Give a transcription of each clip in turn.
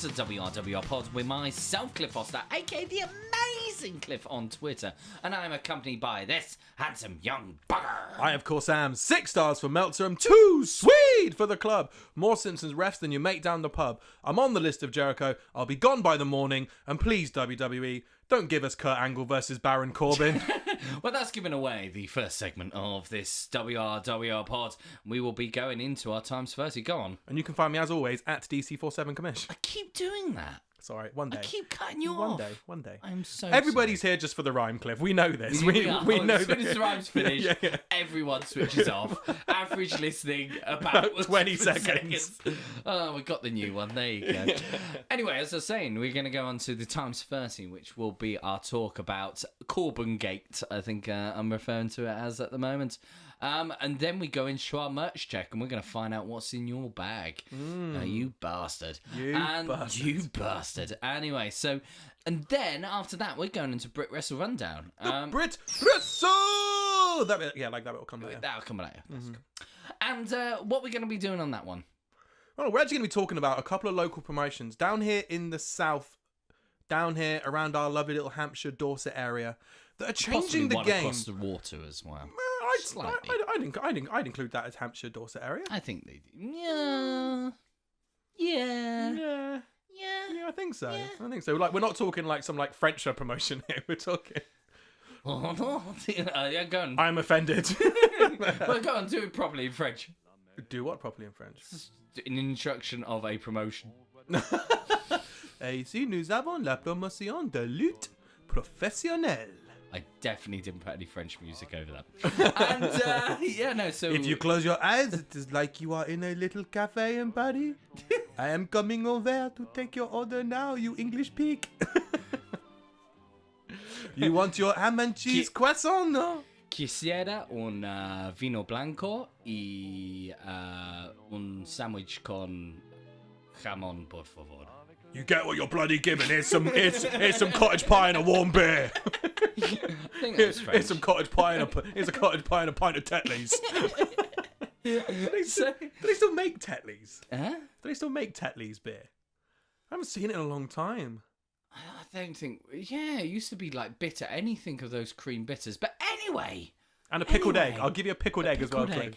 to WRWRPOD with myself, Cliff Foster, aka the Amazing Cliff on Twitter, and I'm accompanied by this handsome young bugger. I, of course, am 6 stars for Meltzer and 2 sweet for the club. More Simpsons refs than your mate down the pub. I'm on the list of Jericho. I'll be gone by the morning. And please, WWE, don't give us Kurt Angle versus Baron Corbin. Well, that's giving away the first segment of this WRWR pod. We will be going into our times 30. Go on. And you can find me, as always, at DC47Commish. I keep doing that. It's all right. One day. I keep cutting you off. One day. I'm so Everybody's sorry. here just for the rhyme, Cliff. We know this. We We know as soon this. as the rhyme's finished, Yeah. everyone switches off. Average listening about 20 seconds. Oh, we got the new one. There you go. Anyway, as I was saying, we're going to go on to the times 30, which will be our talk about Corbin Gate, I think I'm referring to it as at the moment. And then we go into our merch check, and we're going to find out what's in your bag. You bastard. You bastard. Anyway, so, and then after that, we're going into Brit Wrestle Rundown. Brit Wrestle! That bit, yeah, like that bit will come later. That'll come later. And what we're going to be doing on that one? Well, we're actually going to be talking about a couple of local promotions down here in the south, down here around our lovely little Hampshire, Dorset area, that are changing the game. Across the water as well. I'd include that as Hampshire, Dorset area. I think they do. Yeah. Yeah, I think so. Like, we're not talking like some like French promotion here. We're talking. Yeah, go on. I'm offended. Well, go on, do it properly in French. Do what properly in French? An introduction of a promotion. Et ici, nous avons la promotion de lutte professionnelle. I definitely didn't put any French music over that. And, so... If you close your eyes, it is like you are in a little cafe in Paris. I am coming over to take your order now, you English pig. You want your ham and cheese croissant, no? Quisiera un vino blanco y un sandwich con jamón, por favor. You get what you're bloody giving. Here's some cottage pie and a warm beer. I think that was French. Here's some cottage pie and a cottage pie and a pint of Tetley's. Do they still make Tetley's? Huh? Do they still make Tetley's beer? I haven't seen it in a long time. I don't think... Yeah, it used to be like bitter. Anything of those cream bitters. But anyway... And a pickled egg. I'll give you a pickled egg as well, Cliff.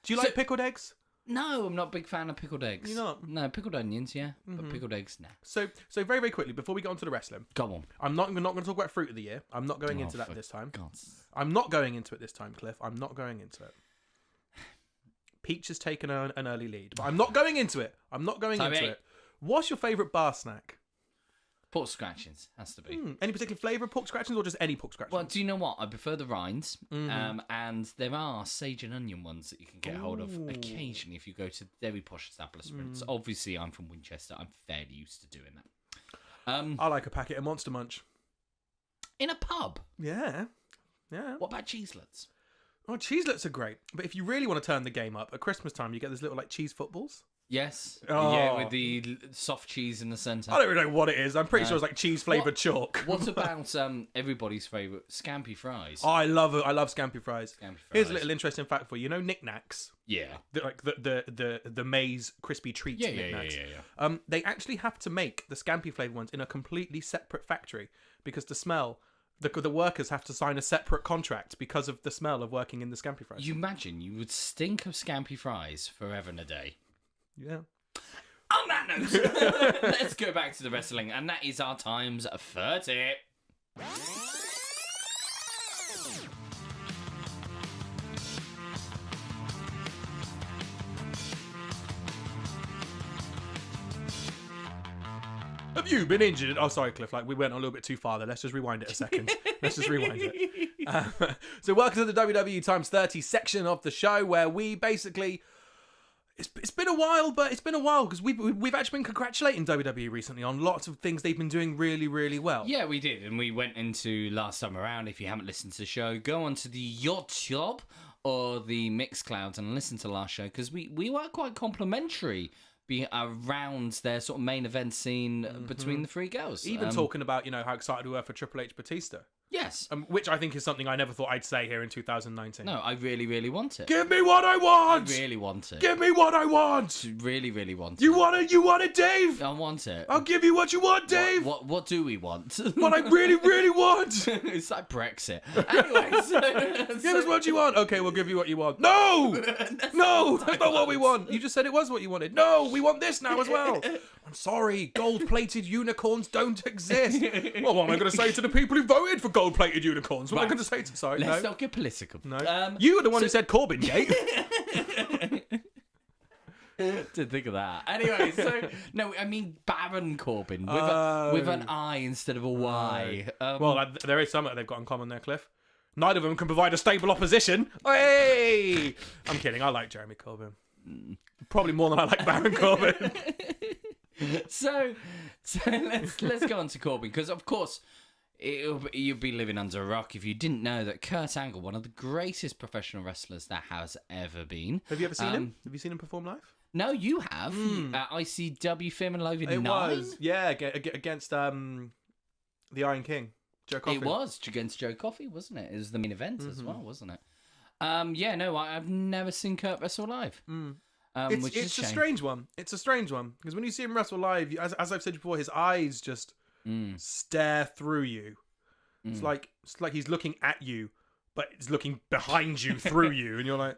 Do you like pickled eggs? No, I'm not a big fan of pickled eggs. You're not? No, pickled onions, yeah. But pickled eggs, nah. So very, very quickly, before we get on to the wrestling... Go on. I'm not going to talk about fruit of the year. I'm not going into that this time. I'm not going into it this time, Cliff. I'm not going into it. Peach has taken an early lead, but I'm not going into it. What's your favourite bar snack? Pork scratchings, has to be. Any particular flavour of pork scratchings or just any pork scratchings? Well, do you know what? I prefer the rinds, and there are sage and onion ones that you can get hold of occasionally if you go to very posh establishments. Obviously, I'm from Winchester. I'm fairly used to doing that. I like a packet of Monster Munch. In a pub? Yeah. What about cheeselets? Oh, cheeselets are great, but if you really want to turn the game up, at Christmas time you get those little like cheese footballs. Yes. Oh. Yeah, with the soft cheese in the centre. I don't really know what it is. I'm pretty sure it's like cheese flavoured chalk. What about everybody's favourite, scampi fries? Oh, I love scampi fries. Here's a little interesting fact for you. You know knickknacks? Yeah. The maize crispy treats knickknacks. Yeah. They actually have to make the scampi flavoured ones in a completely separate factory because the smell... The workers have to sign a separate contract because of the smell of working in the scampi fries. You imagine you would stink of scampi fries forever and a day. Yeah. On that note, let's go back to the wrestling, and that is our times 30. Have you been injured? Oh, sorry, Cliff. Like we went a little bit too far there. Let's just rewind it a second. So welcome to the WWE times 30 section of the show where we basically... It's been a while because we've actually been congratulating WWE recently on lots of things they've been doing really, really well. Yeah, we did, and we went into last time around. If you haven't listened to the show, go onto the YouTube or the Mixcloud and listen to last show because we were quite complimentary around their sort of main event scene between the three girls. Even talking about how excited we were for Triple H Batista. Yes. Which I think is something I never thought I'd say here in 2019. No, I really, really want it. Give me what I want! I really want it. Give me what I want! Really, really want it. You want it? You want it, Dave? I want it. I'll give you what you want, Dave! What do we want? What I really, really want! It's like Brexit. Anyway, Give us what you want. Okay, we'll give you what you want. No! No! That's not what we want. You just said it was what you wanted. No, we want this now as well. I'm sorry, gold-plated unicorns don't exist. Well, what am I going to say to the people who voted for gold-plated unicorns? What am I going to say to... Sorry, Let's not get political. No. You were the one who said Corbyn Gate. Didn't think of that. Anyway, so... No, I mean Baron Corbyn with an I instead of a Y. Well, there is something they've got in common there, Cliff. Neither of them can provide a stable opposition. Hey! I'm kidding. I like Jeremy Corbyn. Probably more than I like Baron Corbyn. So let's go on to Corbyn, because of course you'd be living under a rock if you didn't know that Kurt Angle, one of the greatest professional wrestlers that has ever been. Have you ever seen him? Have you seen him perform live? No, you have. ICW Fairman Live in It 9. was, yeah, against the Iron King, Joe Coffey. It was against Joe Coffey, wasn't it? It was the main event as well, wasn't it? Yeah, no, I've never seen Kurt wrestle live. It's a strange one. It's a strange one because when you see him wrestle live, as I've said before, his eyes just stare through you. It's like he's looking at you, but he's looking behind you through you, and you're like,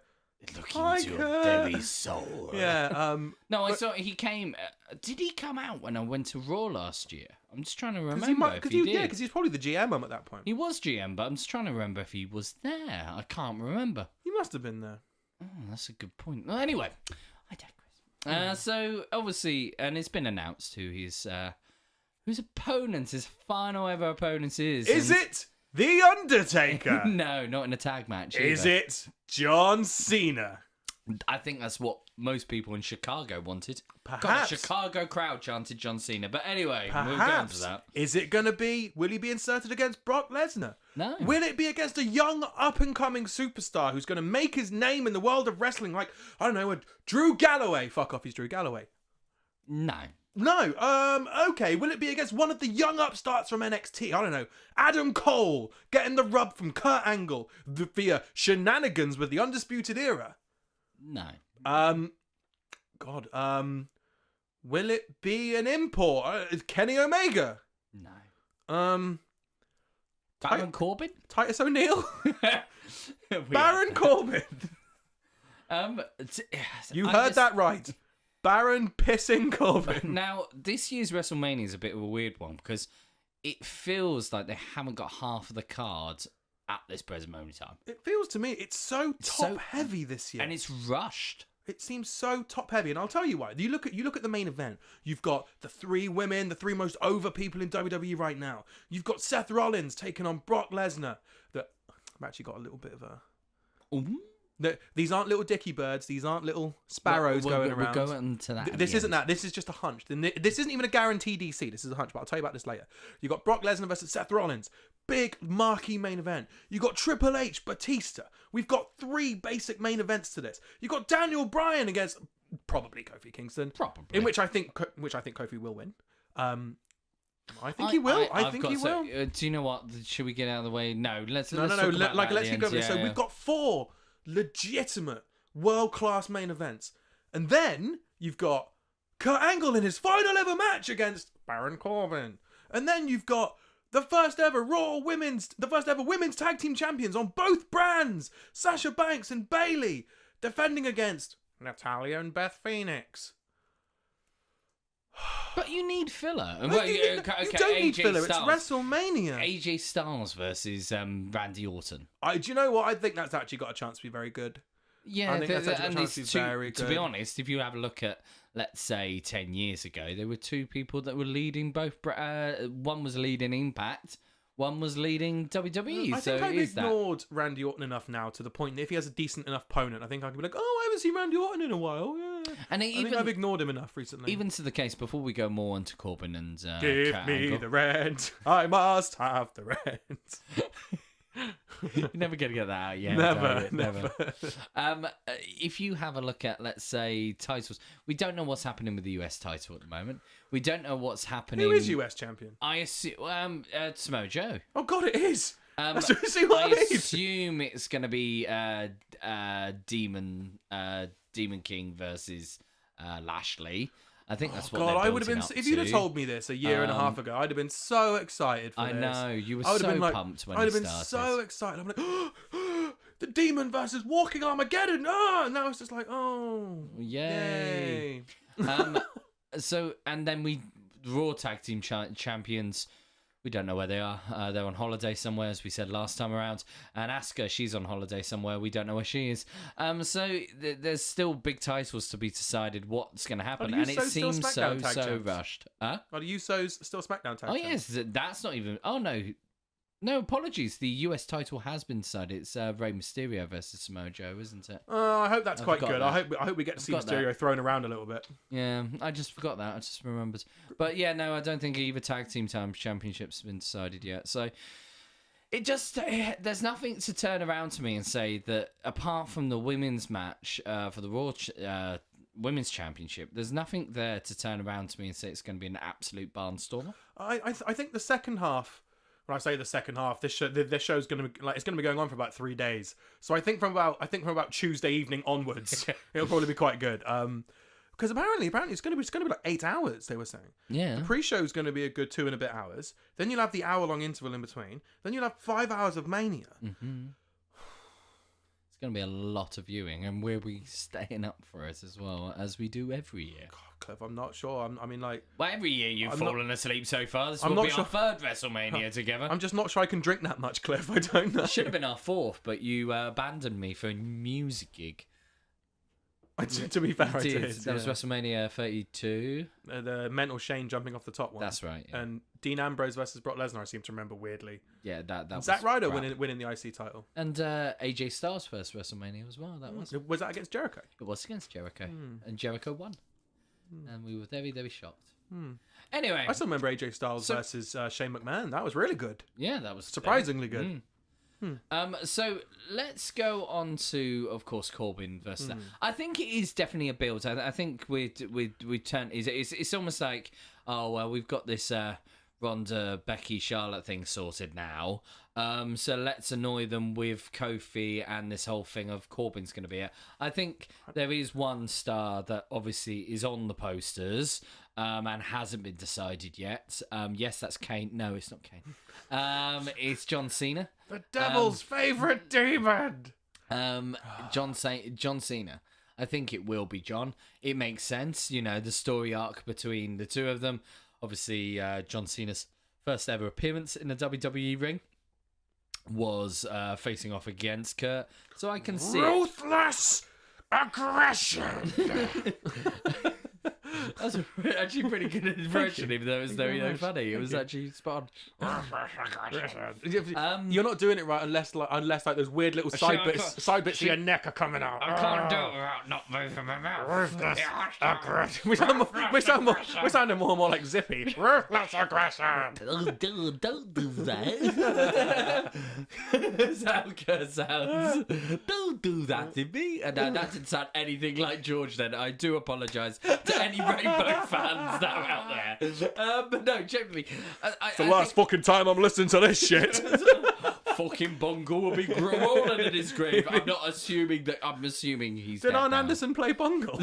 looking into your very soul. Yeah. No, I saw he came. Did he come out when I went to Raw last year? I'm just trying to remember if he did. Yeah, because he was probably the GM at that point. He was GM, but I'm just trying to remember if he was there. I can't remember. He must have been there. Oh, that's a good point. Well, anyway, I digress. So obviously, and it's been announced who his opponent, his final ever opponent is. Is it The Undertaker? No, not in a tag match. Is it John Cena? I think that's what most people in Chicago wanted. Perhaps. God, the Chicago crowd chanted John Cena. But anyway, we'll go into that. Is it going to be... Will he be inserted against Brock Lesnar? No. Will it be against a young, up-and-coming superstar who's going to make his name in the world of wrestling like, I don't know, a Drew Galloway? Fuck off, he's Drew Galloway. No. No. Okay. Will it be against one of the young upstarts from NXT? I don't know. Adam Cole getting the rub from Kurt Angle via shenanigans with the Undisputed Era? No. God. Will it be an import? Kenny Omega? No. Baron Corbin? Titus O'Neil? Baron Corbin. You heard that right. Baron pissing Corbin. Now, this year's WrestleMania is a bit of a weird one because it feels like they haven't got half of the cards at this present moment in time. It feels to me it's so top-heavy this year. And it's rushed. It seems so top-heavy, and I'll tell you why. You look at the main event. You've got the three women, the three most over people in WWE right now. You've got Seth Rollins taking on Brock Lesnar. I've actually got a little bit of a... Ooh. These aren't little dicky birds. These aren't little sparrows going around. We'll go into that. This isn't that. This is just a hunch. This isn't even a guaranteed DC. This is a hunch, but I'll tell you about this later. You got Brock Lesnar versus Seth Rollins. Big marquee main event. You got Triple H, Batista. We've got three basic main events to this. You got Daniel Bryan against probably Kofi Kingston. Probably. In which I think Kofi will win. I think he will. I think he will. Do you know what? Should we get out of the way? No. Let's keep going. So we've got 4 legitimate world-class main events, and then you've got Kurt Angle in his final ever match against Baron Corbin, and then you've got the first ever women's tag team champions on both brands, Sasha Banks and Bayley, defending against Natalya and Beth Phoenix. But you need filler. You don't need filler. It's WrestleMania. AJ Styles versus Randy Orton. Do you know what? I think that's actually got a chance to be very good. Yeah, I think that's actually got a chance to be very good. To be honest, if you have a look at, let's say, 10 years ago, there were 2 people that were leading both. One was leading Impact. One was leading WWE. I think I've ignored Randy Orton enough now to the point that if he has a decent enough opponent, I think I can be like, I haven't seen Randy Orton in a while. Yeah. And I think I've ignored him enough recently. Even to the case, before we go more into Corbin and give Kurt me Angle. the rent. I must have the rent. You're never going to get that out yet. Never. If you have a look at, let's say, titles, we don't know what's happening with the US title at the moment. We don't know what's happening. Who is US champion? I assume Samoa Joe. Oh God, it is. See what I mean? assume it's going to be Demon King versus Lashley. I think that's what. God, they're I would have been. building up If you'd have to. told me this a year and a half ago, I'd have been so excited for I this. know you were I would have so been like, pumped when I'd you have been started. so excited. I'm like, the Demon versus Walking Armageddon. And now it's just like, oh, Yay. So, and then Raw Tag Team Champions, we don't know where they are. They're on holiday somewhere, as we said last time around. And Asuka, she's on holiday somewhere. We don't know where she is. So there's still big titles to be decided what's going to happen. And it seems so rushed. Huh? Are the Usos still SmackDown tag? Oh, yes. That's not even... Oh, no. No, apologies. The US title has been decided. It's Rey Mysterio versus Samoa Joe, isn't it? I hope that's quite good. I hope we get to see Mysterio thrown around a little bit. Yeah, I just forgot that. I just remembered. But yeah, no, I don't think either tag team championships have been decided yet. So there's nothing to turn around to me and say that apart from the women's match for the Raw Women's Championship, there's nothing there to turn around to me and say it's going to be an absolute barnstormer. I think the second half. When I say the second half, this show's going to be it's going to be going on for about 3 days. So I think from about Tuesday evening onwards, it'll probably be quite good. Because apparently it's going to be like 8 hours. They were saying. Yeah. The pre-show is going to be a good 2 and a bit hours. Then you'll have the hour-long interval in between. Then you'll have 5 hours of Mania. Mm-hmm. It's going to be a lot of viewing, and we'll be staying up for it as well, as we do every year. God, Cliff, I'm not sure. Well, every year you've fallen asleep so far. This will be sure. our third WrestleMania together. I'm just not sure I can drink that much, Cliff. I don't know. It should have been our fourth, but you abandoned me for a music gig. To be fair, I did. That was WrestleMania 32. The mental Shane jumping off the top one. That's right. Yeah. And Dean Ambrose versus Brock Lesnar, I seem to remember weirdly. Yeah, that was Zack Ryder crap. winning the IC title. And AJ Styles' first WrestleMania as well. Was that against Jericho? It was against Jericho. And Jericho won. And we were very, very shocked. Anyway. I still remember AJ Styles versus Shane McMahon. That was really good. Yeah, that was surprisingly good. So let's go on to, of course, Corbin versus that. I think it is definitely a build. I think we turn. It's almost like, oh well, we've got this Ronda, Becky, Charlotte thing sorted now. So let's annoy them with Kofi and this whole thing of Corbin's going to be it. I think there is one star that obviously is on the posters and hasn't been decided yet. Yes, that's Kane. No, it's not Kane. It's John Cena. The devil's favourite demon. John Cena. I think it will be John. It makes sense, the story arc between the two of them. Obviously, John Cena's first ever appearance in the WWE ring was facing off against Kurt. So I can see ruthless aggression. That's actually pretty good impression, even though it was very funny. It was actually spot on. You're not doing it right unless those weird little side bits of your neck are coming out. I can't do it without not moving my mouth. Ruthless aggression. We sound more like Zippy. Ruthless aggression. Don't do that. That's how Kurt sounds. Don't do that to me. And that didn't sound anything like George then. I do apologise to any Rainbow fans that are out there. But no, generally. It's the last fucking time I'm listening to this shit. Fucking Bungle will be rolling in his grave. I'm assuming he's Did dead Arn now. Anderson play Bungle?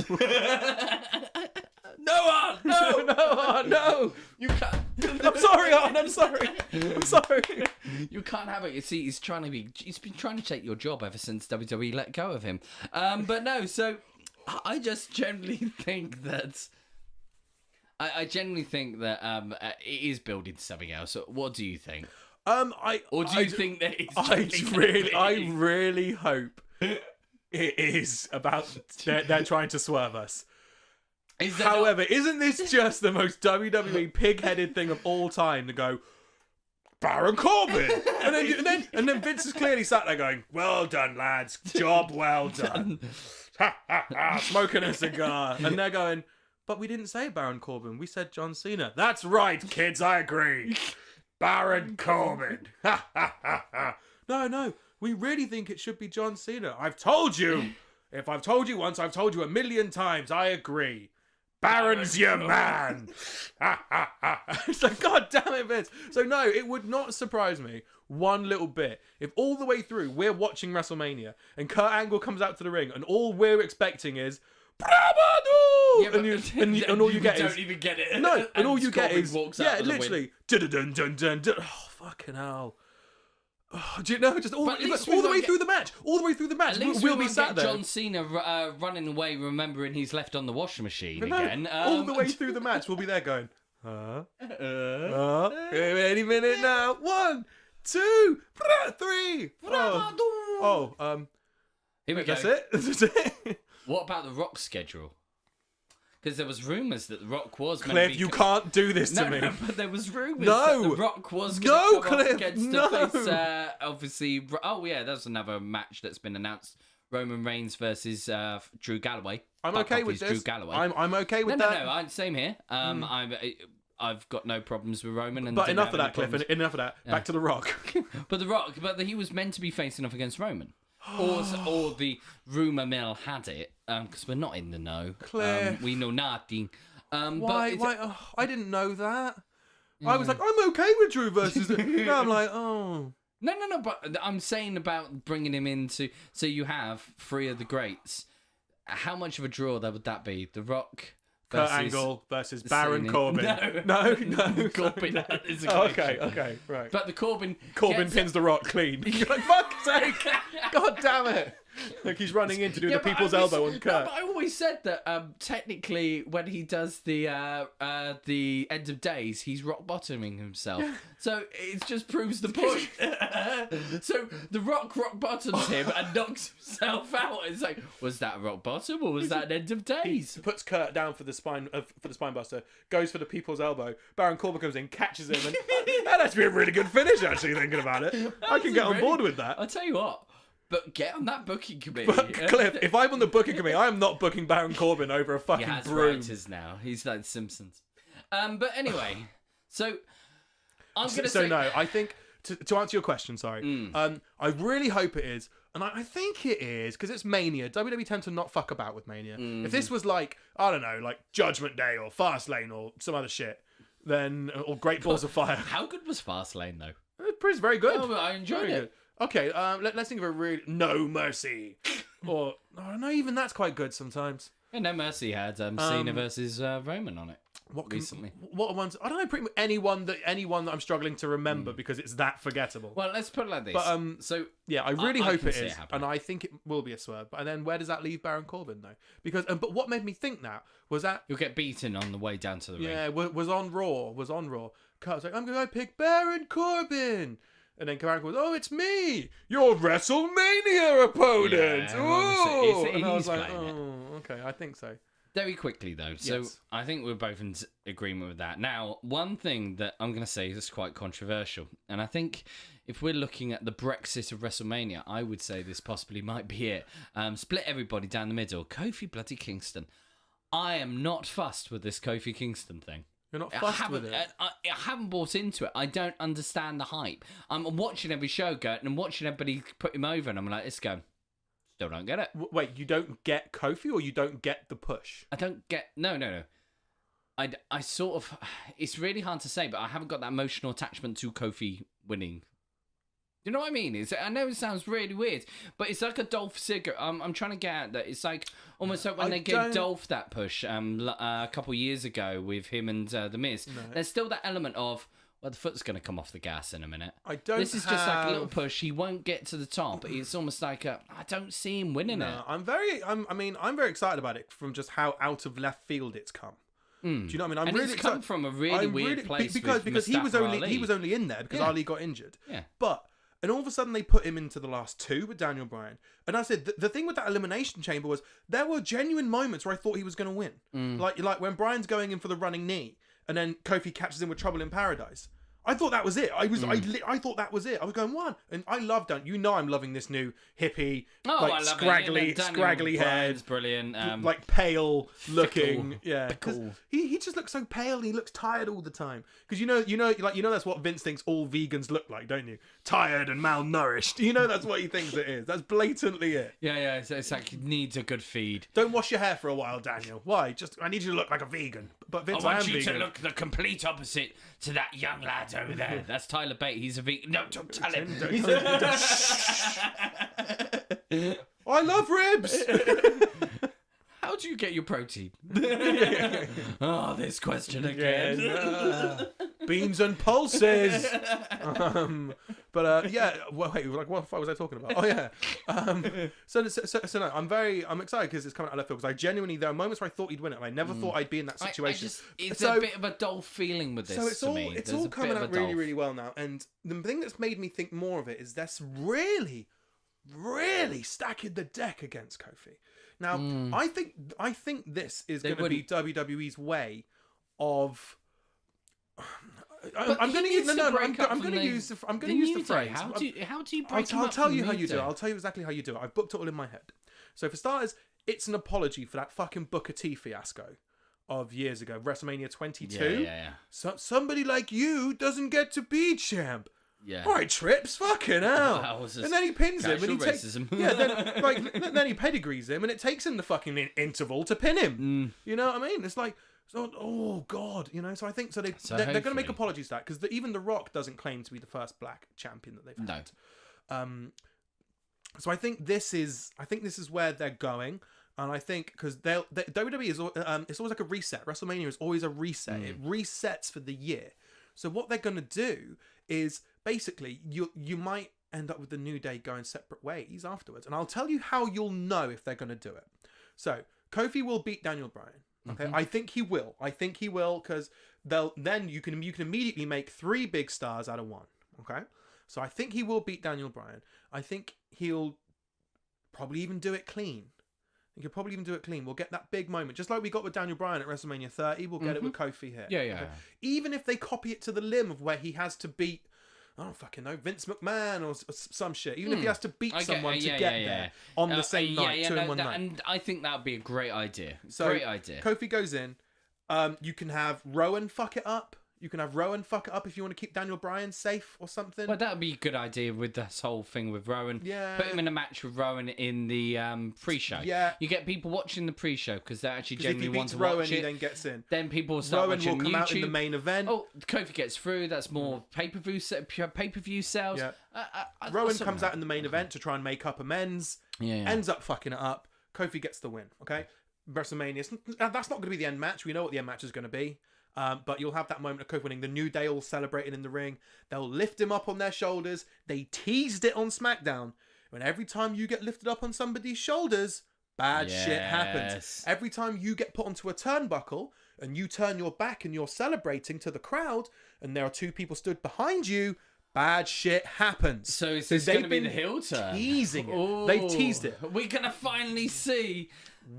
No! No! You can't. I'm sorry, Arn. I'm sorry. You can't have it. You see, he's been trying to take your job ever since WWE let go of him. But no, so I just generally think that it is building to something else. So what do you think? I really hope it is about they're trying to swerve us. However, isn't this just the most WWE pig-headed thing of all time to go, Baron Corbin? and then Vince is clearly sat there going, well done, lads. Job well done. Smoking a cigar. And they're going, but we didn't say Baron Corbin. We said John Cena. That's right, kids. I agree. Baron Corbin. No. We really think it should be John Cena. I've told you. If I've told you once, I've told you 1,000,000 times. I agree. Baron's your man. It's like, God damn it, Vince. So no, it would not surprise me one little bit, if all the way through we're watching WrestleMania and Kurt Angle comes out to the ring and all we're expecting is Bravado! Yeah, and all you get is don't even get it. no, and all you get Corbin is walks out literally dun dun dun dun. Oh fucking hell! Oh, do you know? Just all the way through the match. All the way through the match. At least we'll be sat there. John Cena running away, remembering he's left on the washing machine No, again. all the way through the match, we'll be there going, any minute now. 1, 2, 3. Here we go. That's it. That's it. What about the Rock schedule? Because there was rumours that the Rock was meant Cliff, to be... you can't do this to me. No, but there was rumours that the Rock was going to come up against the face, obviously... Oh, yeah, that's another match that's been announced. Roman Reigns versus Drew Galloway. I'm okay with this. Drew Galloway. I'm okay with that. No, same here. I've got no problems with Roman. And but enough of that, Cliff. Enough of that. Yeah. Back to The Rock. But The Rock, he was meant to be facing off against Roman. or the rumour mill had it, because we're not in the know. Cliff. We know nothing. Why? I didn't know that. I was like, I'm okay with Drew versus... No, I'm like, oh... No, but I'm saying about bringing him into... So you have 3 of the greats. How much of a draw would that be? The Rock... Kurt Angle versus Baron Corbin. No. Corbin is a okay, right. But the Corbin pins The Rock clean. Like, fuck's sake! God damn it! Like he's running in to do the people's elbow on Kurt. No, but I always said that technically when he does the end of days, he's rock bottoming himself. So it just proves the point. So the Rock bottoms him and knocks himself out. It's like, was that a rock bottom or was that an end of days? He puts Kurt down for the spine buster, goes for the people's elbow. Baron Corbin comes in, catches him, and that has to be a really good finish. Actually, thinking about it, I can get on board with that. I'll tell you what. But get on that booking committee. But Cliff, if I'm on the booking committee, I am not booking Baron Corbin over a fucking broom. He has writers now. He's like Simpsons. But anyway, so I'm going to say... So no, I think, to answer your question, sorry, I really hope it is, and I think it is, because it's Mania. WWE tend to not fuck about with Mania. Mm-hmm. If this was like, I don't know, like Judgment Day or Fastlane or some other shit, then, or Great Balls of Fire. How good was Fastlane, though? It's very good. Oh, I enjoyed it. Okay, let's think of a really... No Mercy. Or, no, even that's quite good sometimes. Yeah, No Mercy had Cena versus Roman on it recently. What ones? I don't know, pretty much anyone that I'm struggling to remember because it's that forgettable. Well, let's put it like this. But, so, yeah, I really hope it is. And I think it will be a swerve. And then where does that leave Baron Corbin, though? Because, but what made me think that was that... You'll get beaten on the way down to the ring. Yeah, was on Raw. Kurt was like, I'm going to pick Baron Corbin. And then Baron goes, oh, it's me, your WrestleMania opponent. Yeah, and I was like, okay, I think so. Very quickly, though. So I think we're both in agreement with that. Now, one thing that I'm going to say is quite controversial. And I think if we're looking at the Brexit of WrestleMania, I would say this possibly might be it. Split everybody down the middle. Kofi bloody Kingston. I am not fussed with this Kofi Kingston thing. You're not fussed with it? I haven't bought into it. I don't understand the hype. I'm watching every show go and watching everybody put him over, and I'm like, let's go. Still don't get it. Wait, you don't get Kofi, or you don't get the push? I don't get... No. I sort of... It's really hard to say, but I haven't got that emotional attachment to Kofi winning. You know what I mean? I know it sounds really weird, but it's like a Dolph Ziggler. I'm trying to get at that. It's like almost like when they gave Dolph that push a couple years ago with him and The Miz. No. There's still that element of, well, the foot's going to come off the gas in a minute. This is just like a little push. He won't get to the top. It's almost like I don't see him winning it. I'm very excited about it from just how out of left field it's come. Do you know what I mean? It's come from a really weird place because he was only in there because Ali got injured. Yeah, and all of a sudden they put him into the last 2 with Daniel Bryan. And I said, the thing with that Elimination Chamber was there were genuine moments where I thought he was going to win. Like when Bryan's going in for the running knee and then Kofi catches him with Trouble in Paradise. I thought that was it. I thought that was it. I was going, what? And I love Dan. You know I'm loving this new hippie, scraggly haired, brilliant, like pale looking. Fickle. Yeah, because he just looks so pale. And he looks tired all the time. Because you know that's what Vince thinks all vegans look like, don't you? Tired and malnourished. You know that's what he thinks it is. That's blatantly it. Yeah. It's like he needs a good feed. Don't wash your hair for a while, Daniel. Why? I need you to look like a vegan. but Vince, I I am want you vegan. to look the complete opposite to that young lad over there. That's Tyler Bate. He's a vegan. No, don't tell him. I love ribs. How do you get your protein? Oh, this question again. Beans and pulses. Yeah. Well, wait. Like, what the fuck was I talking about? Oh yeah. So no, I'm excited because it's coming out of left field. Because I genuinely, there are moments where I thought he'd win it, and I never thought I'd be in that situation. It's a bit of a dull feeling with this. So it's all coming out really, really well now. And the thing that's made me think more of it is that's really, really stacking the deck against Kofi. Now, I think this is going to be WWE's way of. I'm going to use the phrase. How do you break I'll tell you how you do it. I'll tell you exactly how you do it. I've booked it all in my head. So for starters, it's an apology for that fucking Booker T fiasco of years ago, WrestleMania 22. Yeah. So somebody like you doesn't get to be champ. Yeah. All right, Trips, fucking hell. And then he pins him, and he takes then he pedigrees him, and it takes him the fucking interval to pin him. You know what I mean? It's like, so, oh god, you know. So I think they're going to make apologies for that because even The Rock doesn't claim to be the first black champion that they've had. No. So I think this is where they're going. And I think because WWE is it's always like a reset. WrestleMania is always a reset. It resets for the year. So what they're going to do is basically you might end up with the New Day going separate ways afterwards. And I'll tell you how you'll know if they're going to do it. So Kofi will beat Daniel Bryan. Okay, I think he will. Because then you can immediately make 3 big stars out of 1. Okay, so I think he will beat Daniel Bryan. I think he'll probably even do it clean. We'll get that big moment, just like we got with Daniel Bryan at WrestleMania 30. We'll get it with Kofi here. Yeah. Okay? Even if they copy it to the limb of where he has to beat, I don't fucking know, Vince McMahon or some shit. Even if he has to beat someone to get there on the same night, 2 in one night. And I think that would be a great idea. Great idea. Kofi goes in. You can have Rowan fuck it up. if you want to keep Daniel Bryan safe or something. Well, that would be a good idea with this whole thing with Rowan. Yeah. Put him in a match with Rowan in the pre-show. Yeah. You get people watching the pre-show because they actually genuinely want to Rowan, watch it. He then gets in. Then people will start watching Rowan will come out in the main event. Oh, Kofi gets through. That's more pay-per-view sales. Yeah. Rowan comes out in the main event to try and make up amends. Yeah. Ends up fucking it up. Kofi gets the win. Okay. WrestleMania. That's not going to be the end match. We know what the end match is going to be. But you'll have that moment of Kofi winning. The New Day all celebrating in the ring. They'll lift him up on their shoulders. They teased it on SmackDown. And every time you get lifted up on somebody's shoulders, bad shit happens. Every time you get put onto a turnbuckle and you turn your back and you're celebrating to the crowd and there are 2 people stood behind you, bad shit happens. So is this going to be the heel turn? Teasing it. Ooh. They've teased it. We're going to finally see...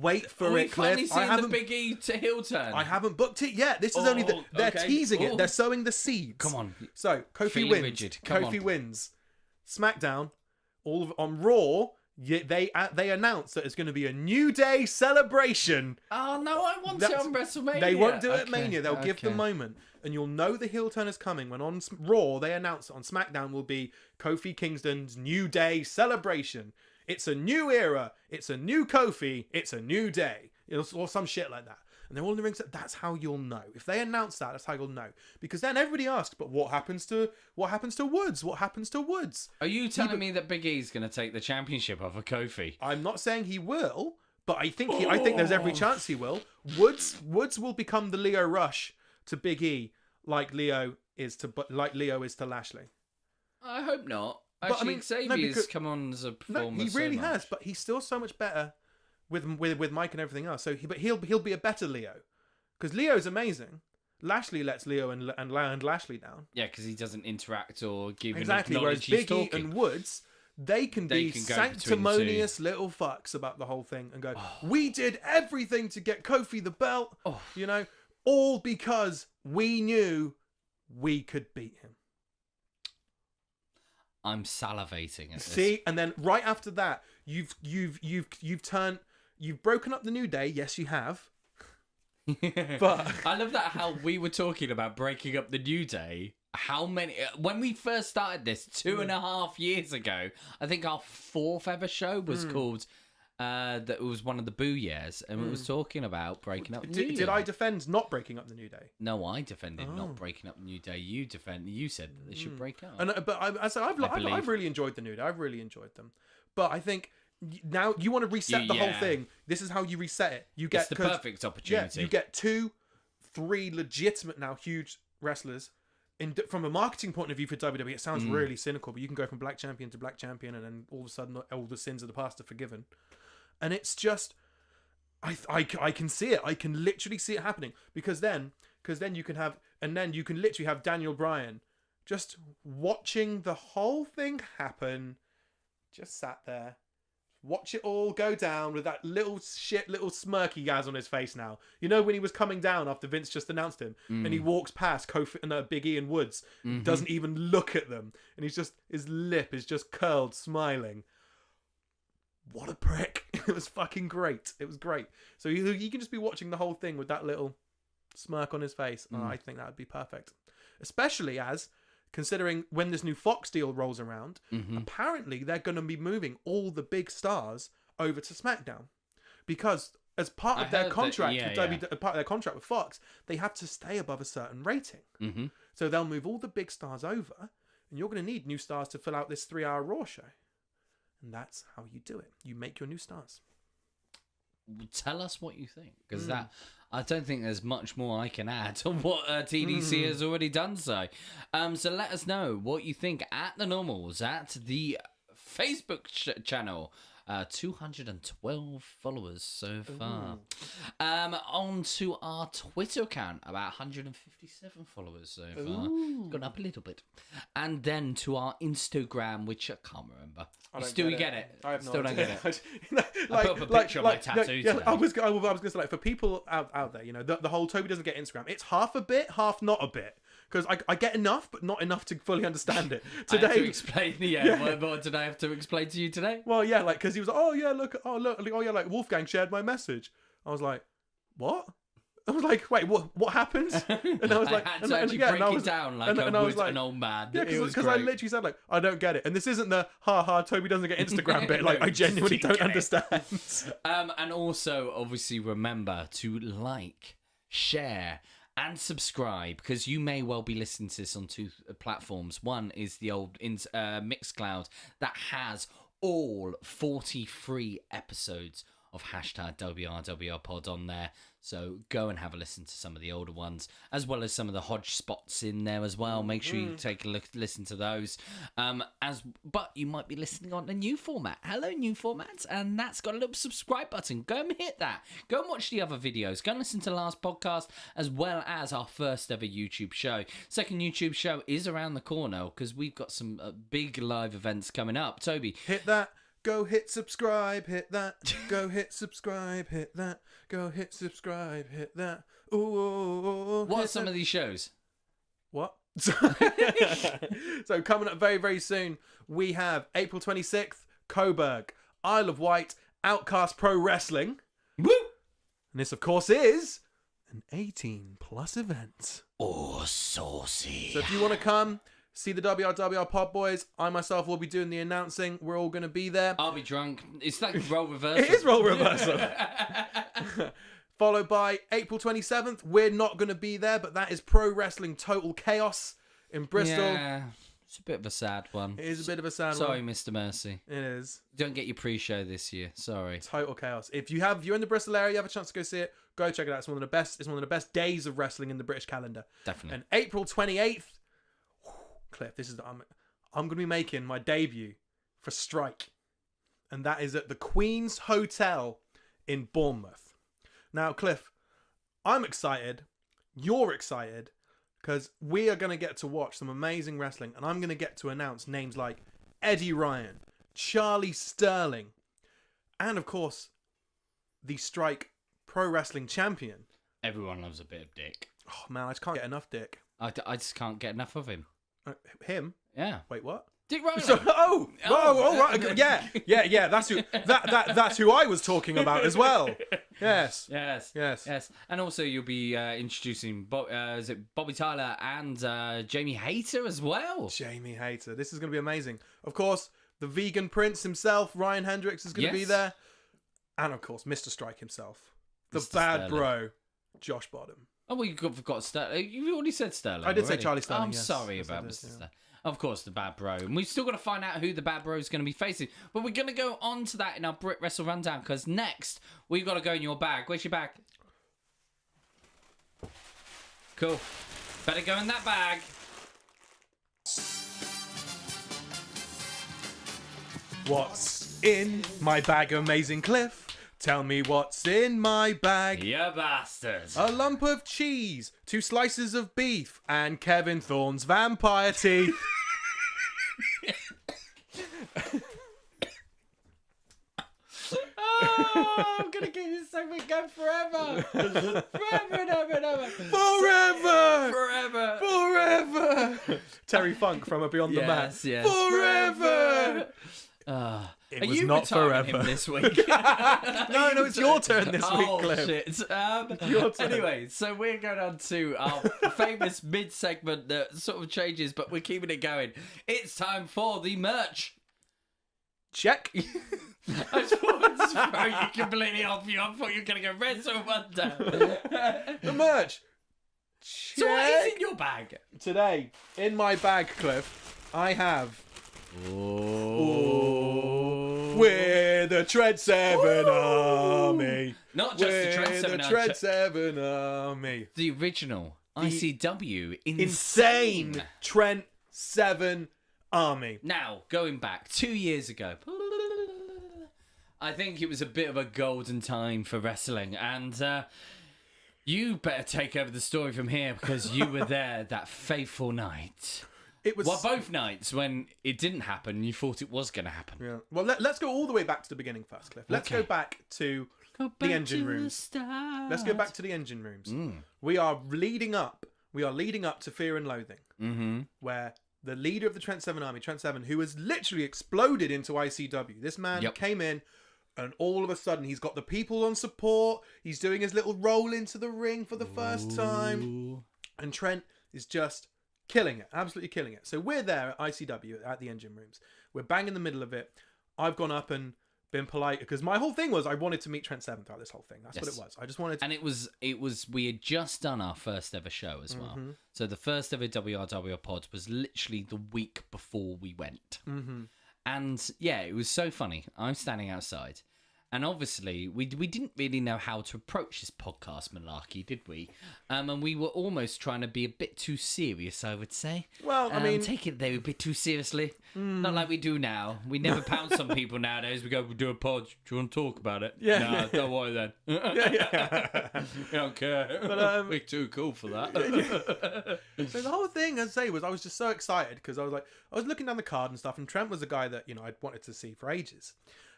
Wait for it, Cliff. I haven't the Big E to heel turn. I haven't booked it yet. This is only they're teasing it. They're sowing the seeds. Come on. So Kofi wins. Kofi wins. SmackDown, on Raw. They announce that it's going to be a New Day celebration. Oh no, I want it on WrestleMania. They won't do it at Mania. They'll give the moment, and you'll know the heel turn is coming when on Raw they announce it. On SmackDown will be Kofi Kingston's New Day celebration. It's a new era. It's a new Kofi. It's a new day. Or some shit like that. And they're all in the ring. That's how you'll know. If they announce that, that's how you'll know. Because then everybody asks, but what happens to Woods? What happens to Woods? Are you telling me that Big E's going to take the championship off of Kofi? I'm not saying he will, but I think there's every chance he will. Woods will become the Leo Rush to Big E, like Leo is to Lashley. I hope not. But, actually, Xavier's come on as a performer. No, he really has, but he's still so much better with Mike and everything else. So he'll be a better Leo, because Leo's amazing. Lashley lets Leo and Lashley down. Yeah, because he doesn't interact or give exactly. Whereas Big E and Woods, they can be sanctimonious little fucks about the whole thing and go, "We did everything to get Kofi the belt," all because we knew we could beat him. I'm salivating at this. See, and then right after that, you've broken up the New Day. Yes, you have. But I love that how we were talking about breaking up the New Day. How many? When we first started this 2.5 years ago, I think our 4th ever show was called that was one of the Boo years, and it was talking about breaking up. Did I defend not breaking up the New Day? No, I defended not breaking up the New Day. You said that they should break up. I've really enjoyed the New Day. I've really enjoyed them, but I think now you want to reset the whole thing. This is how you reset it. You get it's the perfect opportunity. Yeah, you get 2-3 legitimate now huge wrestlers. From a marketing point of view for WWE, it sounds really cynical, but you can go from black champion to black champion, and then all of a sudden all the sins of the past are forgiven. And it's just, I can see it. I can literally see it happening because then you can have, and then you can literally have Daniel Bryan just watching the whole thing happen, just sat there. Watch it all go down with that little smirk he has on his face now. You know when he was coming down after Vince just announced him, and he walks past Kofi and Big E and Woods, doesn't even look at them, and his lip is just curled, smiling. What a prick! It was fucking great. It was great. So you can just be watching the whole thing with that little smirk on his face. And I think that would be perfect, especially as. Considering when this new Fox deal rolls around, apparently they're going to be moving all the big stars over to SmackDown, because as part of their contract, part of their contract with Fox, they have to stay above a certain rating. So they'll move all the big stars over, and you're going to need new stars to fill out this 3-hour Raw show, and that's how you do it. You make your new stars. Tell us what you think, because I don't think there's much more I can add to what TDC has already done. So let us know what you think at the normals, at the Facebook channel. 212 followers so far. On to our Twitter account, about 157 followers so far. It's gone up a little bit. And then to our Instagram, which I can't remember. You get it? I have still no don't idea. get it. I put up a picture of my tattoo today. I was going to say, for people out there, you know, the whole Toby doesn't get Instagram. It's half a bit, half not a bit. Because I get enough, but not enough to fully understand it. Today, I have to explain. What did I have to explain to you today? Well, yeah, like because he was like, like Wolfgang shared my message. I was like, what? I was like, wait, what happened? And I was like, I had to actually break it down like I was an old man. Yeah, because I literally said like, I don't get it, and this isn't the Toby doesn't get Instagram bit. Like, I genuinely don't understand. And also, obviously, remember to like, share, and subscribe, because you may well be listening to this on two platforms. One is the old Mixcloud that has all 43 episodes of #WRWRPOD on there. So go and have a listen to some of the older ones, as well as some of the Hodge spots in there as well. Make sure you take a listen to those. But you might be listening on the new format. Hello, new formats, and that's got a little subscribe button. Go and hit that. Go and watch the other videos. Go and listen to the last podcast, as well as our first ever YouTube show. Second YouTube show is around the corner, because we've got some big live events coming up. Toby, hit that. Go hit subscribe, hit that. Go hit subscribe, hit that. Go hit subscribe, hit that. Ooh. What are some of these shows? What? So coming up very, very soon, we have April 26th, Coburg, Isle of Wight, Outcast Pro Wrestling. Woo! And this, of course, is an 18+ event. Oh, saucy. So if you want to come... see the WRWR Pod Boys. I myself will be doing the announcing. We're all going to be there. I'll be drunk. It's like role reversal. It is role reversal. Followed by April 27th. We're not going to be there, but that is Pro Wrestling Total Chaos in Bristol. Yeah, it's a bit of a sad one. It is a bit of a sad one. Sorry, Mr. Mercy. It is. Don't get your pre-show this year. Sorry. Total Chaos. If you're in the Bristol area, you have a chance to go see it, go check it out. It's one of the best days of wrestling in the British calendar. Definitely. And April 28th, Cliff, I'm going to be making my debut for Strike, and that is at the Queen's Hotel in Bournemouth. Now, Cliff, I'm excited. You're excited, because we are going to get to watch some amazing wrestling, and I'm going to get to announce names like Eddie Ryan, Charlie Sterling, and of course, the Strike Pro Wrestling Champion. Everyone loves a bit of Dick. Oh man, I just can't get enough Dick. I just can't get enough of him. Him? Yeah. Wait, what? Dick Ryan. Right. Yeah. That's who I was talking about as well. Yes. And also, you'll be introducing Bobby Tyler and Jamie Hayter as well. Jamie Hayter. This is going to be amazing. Of course, the vegan prince himself, Ryan Hendricks, is going to be there. And, of course, Mr. Strike himself. The Mr. bad Sterling. bro, Josh Bottom. Oh, well, you forgot Sterling. You already said Sterling. I did say already. Charlie Sterling, I'm yes. sorry Yes, about I did, Mr. yeah. Sterling. Of course, the bad bro. And we've still got to find out who the bad bro is going to be facing. But we're going to go on to that in our Brit Wrestle Rundown, because next, we've got to go in your bag. Where's your bag? Cool. Better go in that bag. What's in my bag, Amazing Cliff? Tell me what's in my bag. You bastard. A lump of cheese, 2 slices of beef, and Kevin Thorne's vampire teeth. Oh, I'm going to keep this segment going forever. Forever and ever and ever. Forever! Forever. Forever! Terry Funk from A Beyond the Mat. Yes. Forever! Are was you not retiring forever. him this week? No, it's your turn this week, Oh, Cliff. shit. Your turn. Anyway, so we're going on to our famous mid-segment that sort of changes, but we're keeping it going. It's time for the merch. Check. I just wanted to throw you completely off you. I thought you were going to go Wrestle Rundown. The merch. So what Check. is in your bag? Today, in my bag, Cliff, I have... Oh. We're the Tread 7 Army. Not just the Tread 7 We're the Army. Tread 7 Army. The original ICW Insane Trent 7 Army. Now, going back 2 years ago, I think it was a bit of a golden time for wrestling, and you better take over the story from here, because you were there that fateful night. It was... Well, both nights when it didn't happen and you thought it was going to happen. Yeah. Well, let's go all the way back to the beginning first, Cliff. Let's go back to the engine rooms. Let's go back to the engine rooms. We are leading up to Fear and Loathing, where the leader of the Trent 7 Army, Trent 7, who has literally exploded into ICW. This man came in, and all of a sudden he's got the people on support. He's doing his little roll into the ring for the first time, and Trent is just killing it, absolutely killing it. So we're there at ICW at the engine rooms. We're bang in the middle of it. I've gone up and been polite, because my whole thing was I wanted to meet Trent 7 throughout this whole thing. That's what it was. I just wanted to... And it was we had just done our first ever show as well. So the first ever WRWRPOD was literally the week before we went. And yeah, it was so funny. I'm standing outside. And obviously, we didn't really know how to approach this podcast malarkey, did we? And we were almost trying to be a bit too serious, I would say. Well, I mean... Take it there a bit too seriously. Not like we do now. We never pounce on people nowadays. We go, we do a pod. Do you want to talk about it? Yeah. No, don't worry then. We don't care. But, we're too cool for that. So the whole thing, as I say, was I was just so excited, because I was looking down the card and stuff, and Trent was a guy that, I'd wanted to see for ages.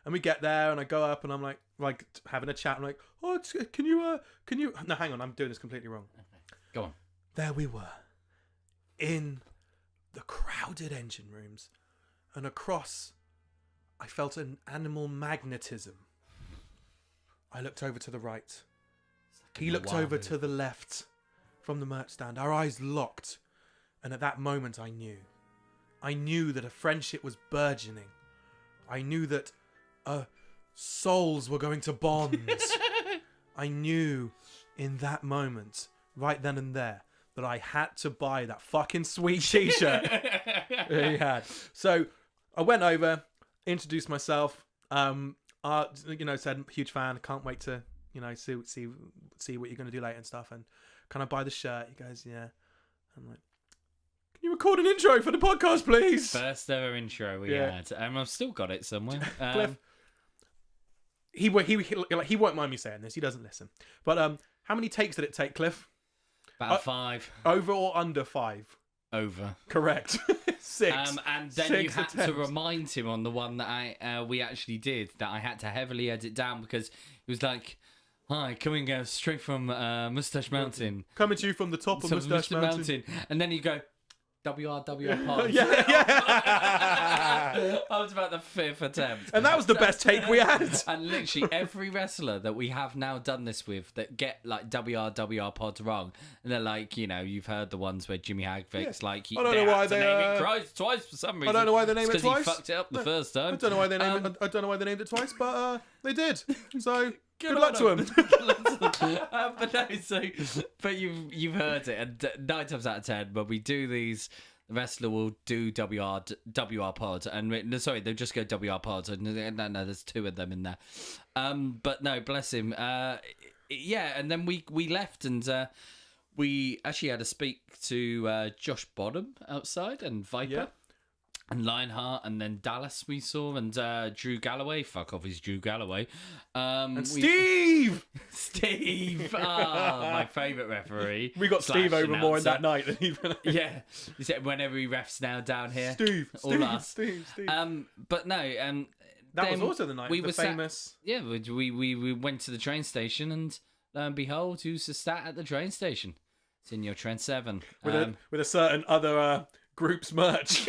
And we get there, and I go up, and I'm like having a chat. I'm like, oh, can you? No, hang on, I'm doing this completely wrong. Go on. There we were, in the crowded engine rooms, and across, I felt an animal magnetism. I looked over to the right. He looked over to the left from the merch stand. Our eyes locked, and at that moment, I knew that a friendship was burgeoning. I knew that souls were going to bond. I knew in that moment, right then and there, that I had to buy that fucking sweet t-shirt that he had. So I went over, introduced myself, said huge fan, can't wait to see what you're going to do later and stuff, and can I buy the shirt? He goes, yeah. I'm like, can you record an intro for the podcast, please? First ever intro we had. I've still got it somewhere. Cliff, he won't mind me saying this. He doesn't listen. But how many takes did it take, Cliff? About 5. Over or under 5? Over. Correct. 6. And then 6 you had to attempts. remind him on the one that we actually did, that I had to heavily edit down, because it was like, hi, coming straight from Moustache Mountain. Coming to you from the top of Moustache Mountain. And then you go, WRWRPOD. Yeah. That was about the 5th attempt. And that was the best take we had. And literally every wrestler that we have now done this with that get like WRWRPOD wrong, and they're like, you've heard the ones where Jimmy Hagvick's like, I don't know why they name it twice for some reason. I don't know why they named it twice. Because he fucked it up the first time. I don't know why they named it. I don't know why they named it twice, but they did. So good luck to them. But you've heard it, and 9 times out of 10 when we do these, the wrestler will do WR pod, and sorry, they'll just go WR pod, and no, there's 2 of them in there. But no, bless him. And then we left, and we actually had to speak to Josh Bottom outside, and Viper. Yeah. And Lionheart, and then Dallas we saw, and Drew Galloway. Fuck off, he's Drew Galloway. And Steve! Steve! My favourite referee. We got Steve over more in that night than even... Yeah. He said whenever he refs now down here. Steve! But no, that was also the night we were famous... we went to the train station, and lo and behold, who's sat at the train station? It's in your Trent 7. With a certain other group's merch.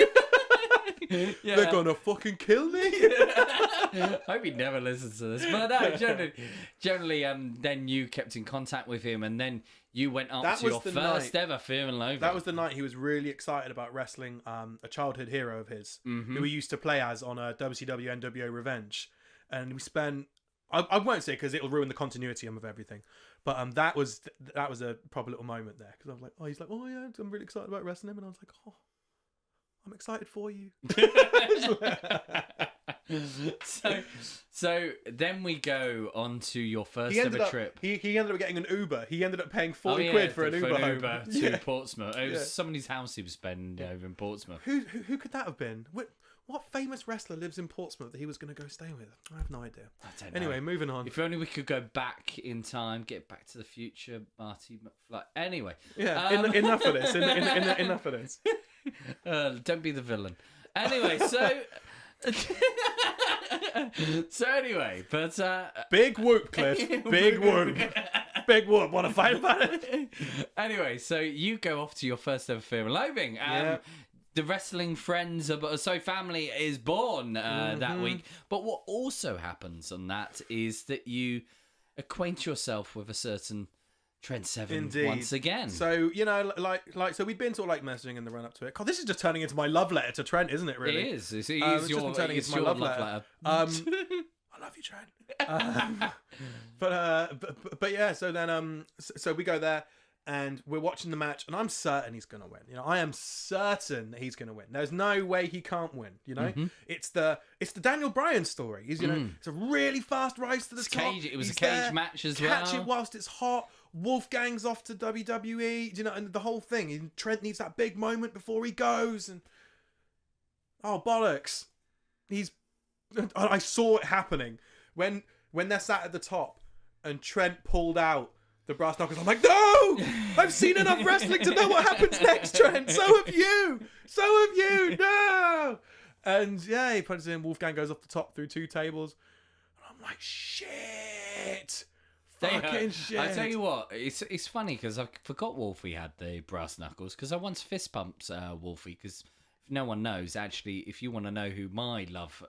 Yeah. They're gonna fucking kill me. I hope he never listens to this. But no, generally, then you kept in contact with him, and then you went up to your first ever Fear and Loathing. That was the night he was really excited about wrestling a childhood hero of his, who he used to play as on WCW NWO Revenge, and we spent. I won't say because it'll ruin the continuity of everything, but that was a proper little moment there, because I was like, he's like, yeah, I'm really excited about wrestling him, and I was like, I'm excited for you. So then we go on to your first ever trip. He ended up getting an Uber. He ended up paying 40 quid for an Uber home. To Portsmouth. It was somebody's house he was spending over in Portsmouth. Who could that have been? What famous wrestler lives in Portsmouth that he was going to go stay with? I have no idea. I don't know. Anyway, moving on. If only we could go back in time, get back to the future, Marty McFly. Anyway. Yeah, enough of this. Enough of this. Don't be the villain. Anyway, so anyway, but big whoop, Cliff. Big whoop. Big whoop. Want to fight about it? Anyway, so you go off to your first ever Fear and Loathing. The wrestling friends, family is born that week. But what also happens on that is that you acquaint yourself with a certain Trent 7 once again. So, so we've been sort of like messaging in the run up to it. God, this is just turning into my love letter to Trent, isn't it, really? It is. It's just turning into my love letter. I love you, Trent. But yeah, so then so we go there and we're watching the match, and I'm certain he's going to win. I am certain that he's going to win. There's no way he can't win, It's the Daniel Bryan story. He's, it's a really fast rise to the top. It was a cage match as well. Catch it whilst it's hot. Wolfgang's off to WWE, and the whole thing. Trent needs that big moment before he goes, and bollocks! I saw it happening when they're sat at the top, and Trent pulled out the brass knuckles. I'm like, no! I've seen enough wrestling to know what happens next, Trent. So have you. No. And yeah, he punches in. Wolfgang goes off the top through 2 tables. And I'm like, shit. Fucking shit. I tell you what, it's funny because I forgot Wolfie had the brass knuckles, because I once fist pumped Wolfie, because if no one knows, actually, if you want to know who my love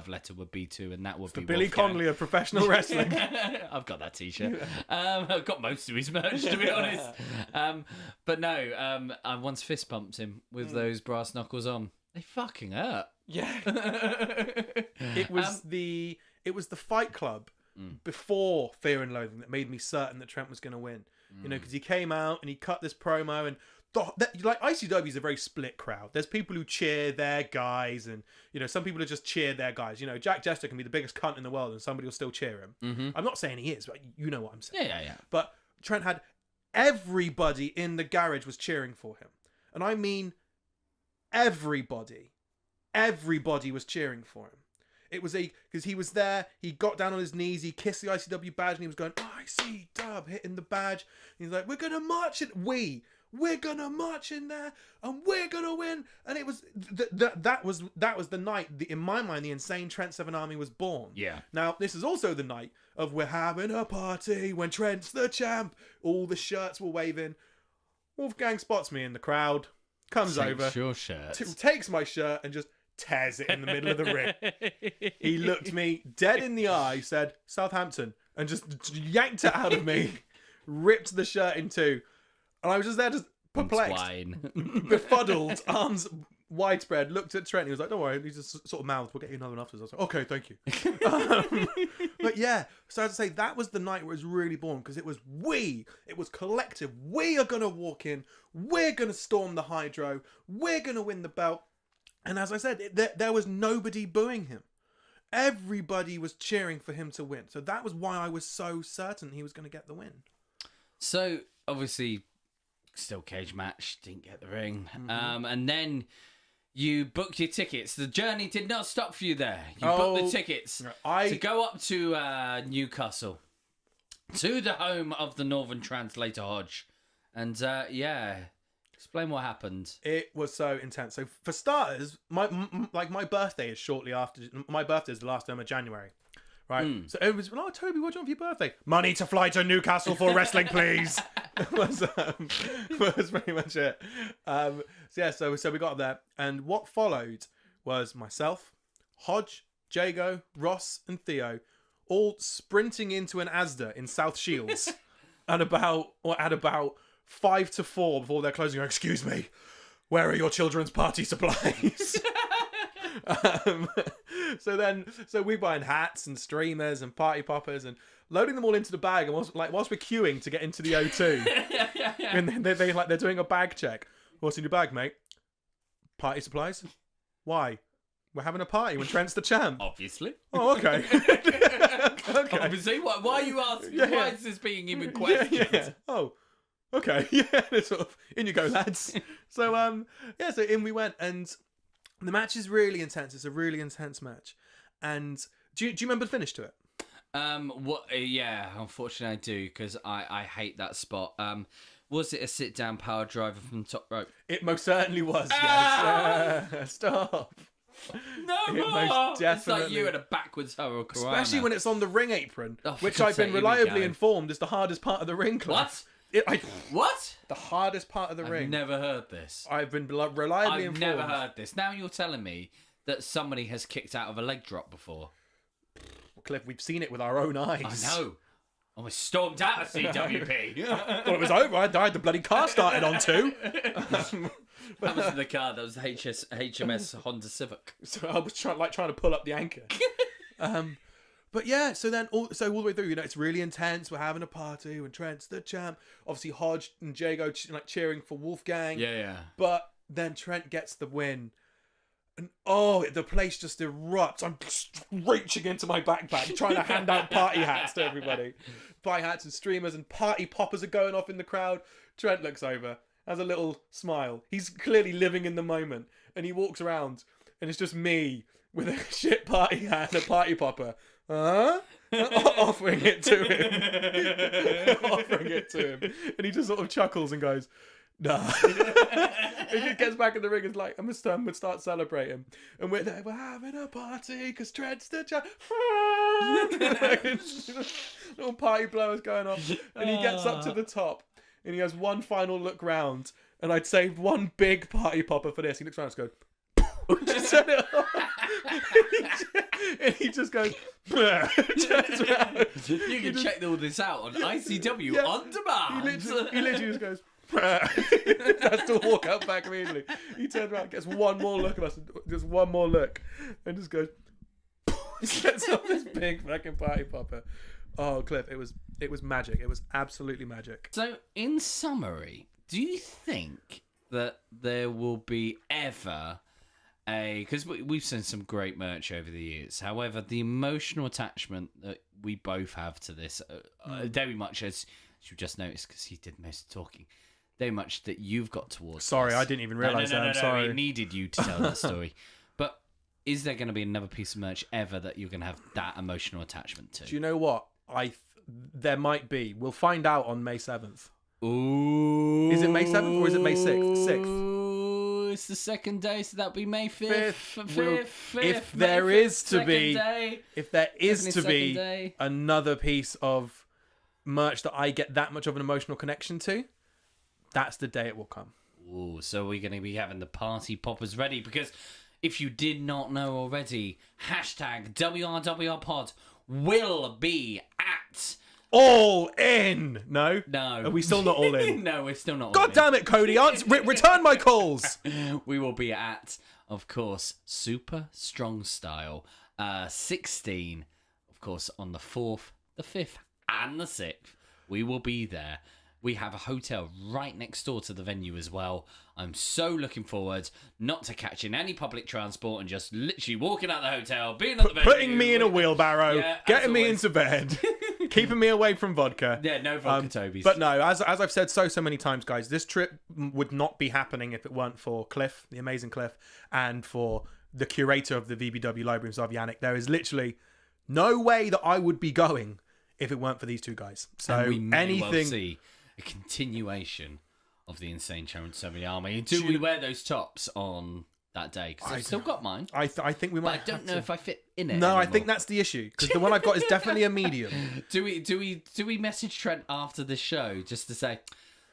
letter would be to, and that would be Billy Connolly of professional wrestling. I've got that t-shirt. I've got most of his merch, to be honest. But no, I once fist pumped him with those brass knuckles on. They fucking hurt. Yeah. It was the Fight Club before Fear and Loathing that made me certain that Trent was going to win. Because he came out and he cut this promo, and ICW is a very split crowd. There's people who cheer their guys, and some people who just cheer their guys. Jack Jester can be the biggest cunt in the world, and somebody will still cheer him. I'm not saying he is, but you know what I'm saying. Yeah. But Trent had everybody in the garage was cheering for him, and I mean everybody. Everybody was cheering for him. It was because he was there, he got down on his knees, he kissed the ICW badge, and he was going, ICW, hitting the badge. And he's like, we're gonna march in there, and we're gonna win. And it was that was the night, in my mind, the insane Trent 7 Army was born. Yeah. Now this is also the night of we're having a party when Trent's the champ. All the shirts were waving. Wolfgang spots me in the crowd, comes over, your shirt, takes my shirt and just tears it in the middle of the ring. He looked me dead in the eye, said, Southampton, and just yanked it out of me, ripped the shirt in two. And I was just there, just perplexed, befuddled, arms widespread, looked at Trent. He was like, don't worry. He just sort of mouthed, we'll get you another one afterwards. I was like, okay, thank you. But yeah, so I'd say that was the night where it was really born, because it was collective. We are going to walk in. We're going to storm the Hydro. We're going to win the belt. And as I said, there was nobody booing him. Everybody was cheering for him to win. So that was why I was so certain he was going to get the win. So, obviously, still cage match, didn't get the ring. And then you booked your tickets. The journey did not stop for you there. You booked the tickets to go up to Newcastle, to the home of the Northern Translator Hodge. And, explain what happened. It was so intense. So for starters, my birthday is shortly after. My birthday is the last term of January, right? So it was, oh, Toby, what do you want for your birthday? Money to fly to Newcastle for wrestling, please. was pretty much it. So we got up there, and what followed was myself, Hodge, Jago, Ross, and Theo all sprinting into an Asda in South Shields at about 5 to 4 before they're closing. Excuse me, where are your children's party supplies? So we buying hats and streamers and party poppers and loading them all into the bag. And whilst we're queuing to get into the O2, and they're doing a bag check. What's in your bag, mate? Party supplies. Why? We're having a party when Trent's the champ. Obviously. Oh, okay. Okay. Obviously. Why are you asking? Yeah. Why is this being even questioned? Yeah. Oh. Okay, yeah, sort of, in you go, lads. So, so in we went, and the match is really intense. It's a really intense match. And do you remember the finish to it? Yeah, unfortunately I do, because I hate that spot. Was it a sit-down power driver from the top rope? It most certainly was, yes. Stop. No more! It's like you in a backwards hurricane. Especially when it's on the ring apron, which I've been reliably informed is the hardest part of the ring club. What? What? The hardest part of the ring. I've never heard this. I've been reliably informed. I've never heard this. Now you're telling me that somebody has kicked out of a leg drop before. Well, Cliff, we've seen it with our own eyes. I know. I was stormed out of CWP. Thought it was over. I died. The bloody car started on too. That was the car. That was the HMS Honda Civic. So I was trying to pull up the anchor. But yeah, so all the way through, it's really intense. We're having a party when Trent's the champ. Obviously, Hodge and Jago cheering for Wolfgang. Yeah. But then Trent gets the win. And the place just erupts. I'm reaching into my backpack, trying to hand out party hats to everybody. Party hats and streamers and party poppers are going off in the crowd. Trent looks over, has a little smile. He's clearly living in the moment. And he walks around, and it's just me with a shit party hat and a party popper. Offering it to him. And he just sort of chuckles and goes, nah. And he gets back in the ring and is like, I'm gonna start celebrating. And we're there, we're having a party because Trent's the champ. Little party blowers going on. And he gets up to the top and he has one final look round. And I'd saved one big party popper for this. He looks around and goes, just turn it off. And he just goes, turns around. You can check all this out on ICW on demand. He literally just goes, has to walk out back immediately. He turns around, gets one more look at us, just one more look, and just goes, gets off this big fucking party popper. Oh, Cliff, it was magic. It was absolutely magic. So, in summary, do you think that there will be ever because we've seen some great merch over the years. However, the emotional attachment that we both have to this, very much as you just noticed, because he did most of the talking, very much that you've got towards. Sorry, this. I didn't even realise that. I'm sorry. We needed you to tell that story. But is there going to be another piece of merch ever that you're going to have that emotional attachment to? Do you know what? There might be. We'll find out on May 7th. Ooh. Is it May 7th or is it May 6th? 6th. It's the second day, so that'll be May 5th. If there is to be another piece of merch that I get that much of an emotional connection to, that's the day it will come. Ooh, so we're going to be having the party poppers ready, because if you did not know already, hashtag WRWRPOD will be at... All in. No? No. Are we still not all in? No, we're still not all God in. damn it, Cody. Return my calls. We will be at, of course, Super Strong Style 16, of course, on the 4th, the 5th, and the 6th. We will be there. We have a hotel right next door to the venue as well. I'm so looking forward not to catching any public transport and just literally walking out the hotel, being at the venue. Putting me in a wheelbarrow, getting me into bed, keeping me away from vodka. Yeah, no vodka Tobies. But no, as I've said so many times, guys, this trip would not be happening if it weren't for Cliff, the amazing Cliff, and for the curator of the VBW Library himself, Yannick. There is literally no way that I would be going if it weren't for these two guys. So and we may well see a continuation of the Insane Charity Army. Do we wear those tops on that day? Because I've still got mine. I think we might. But I don't know if I fit in it. No, anymore. I think that's the issue, because the one I've got is definitely a medium. Do we message Trent after the show just to say,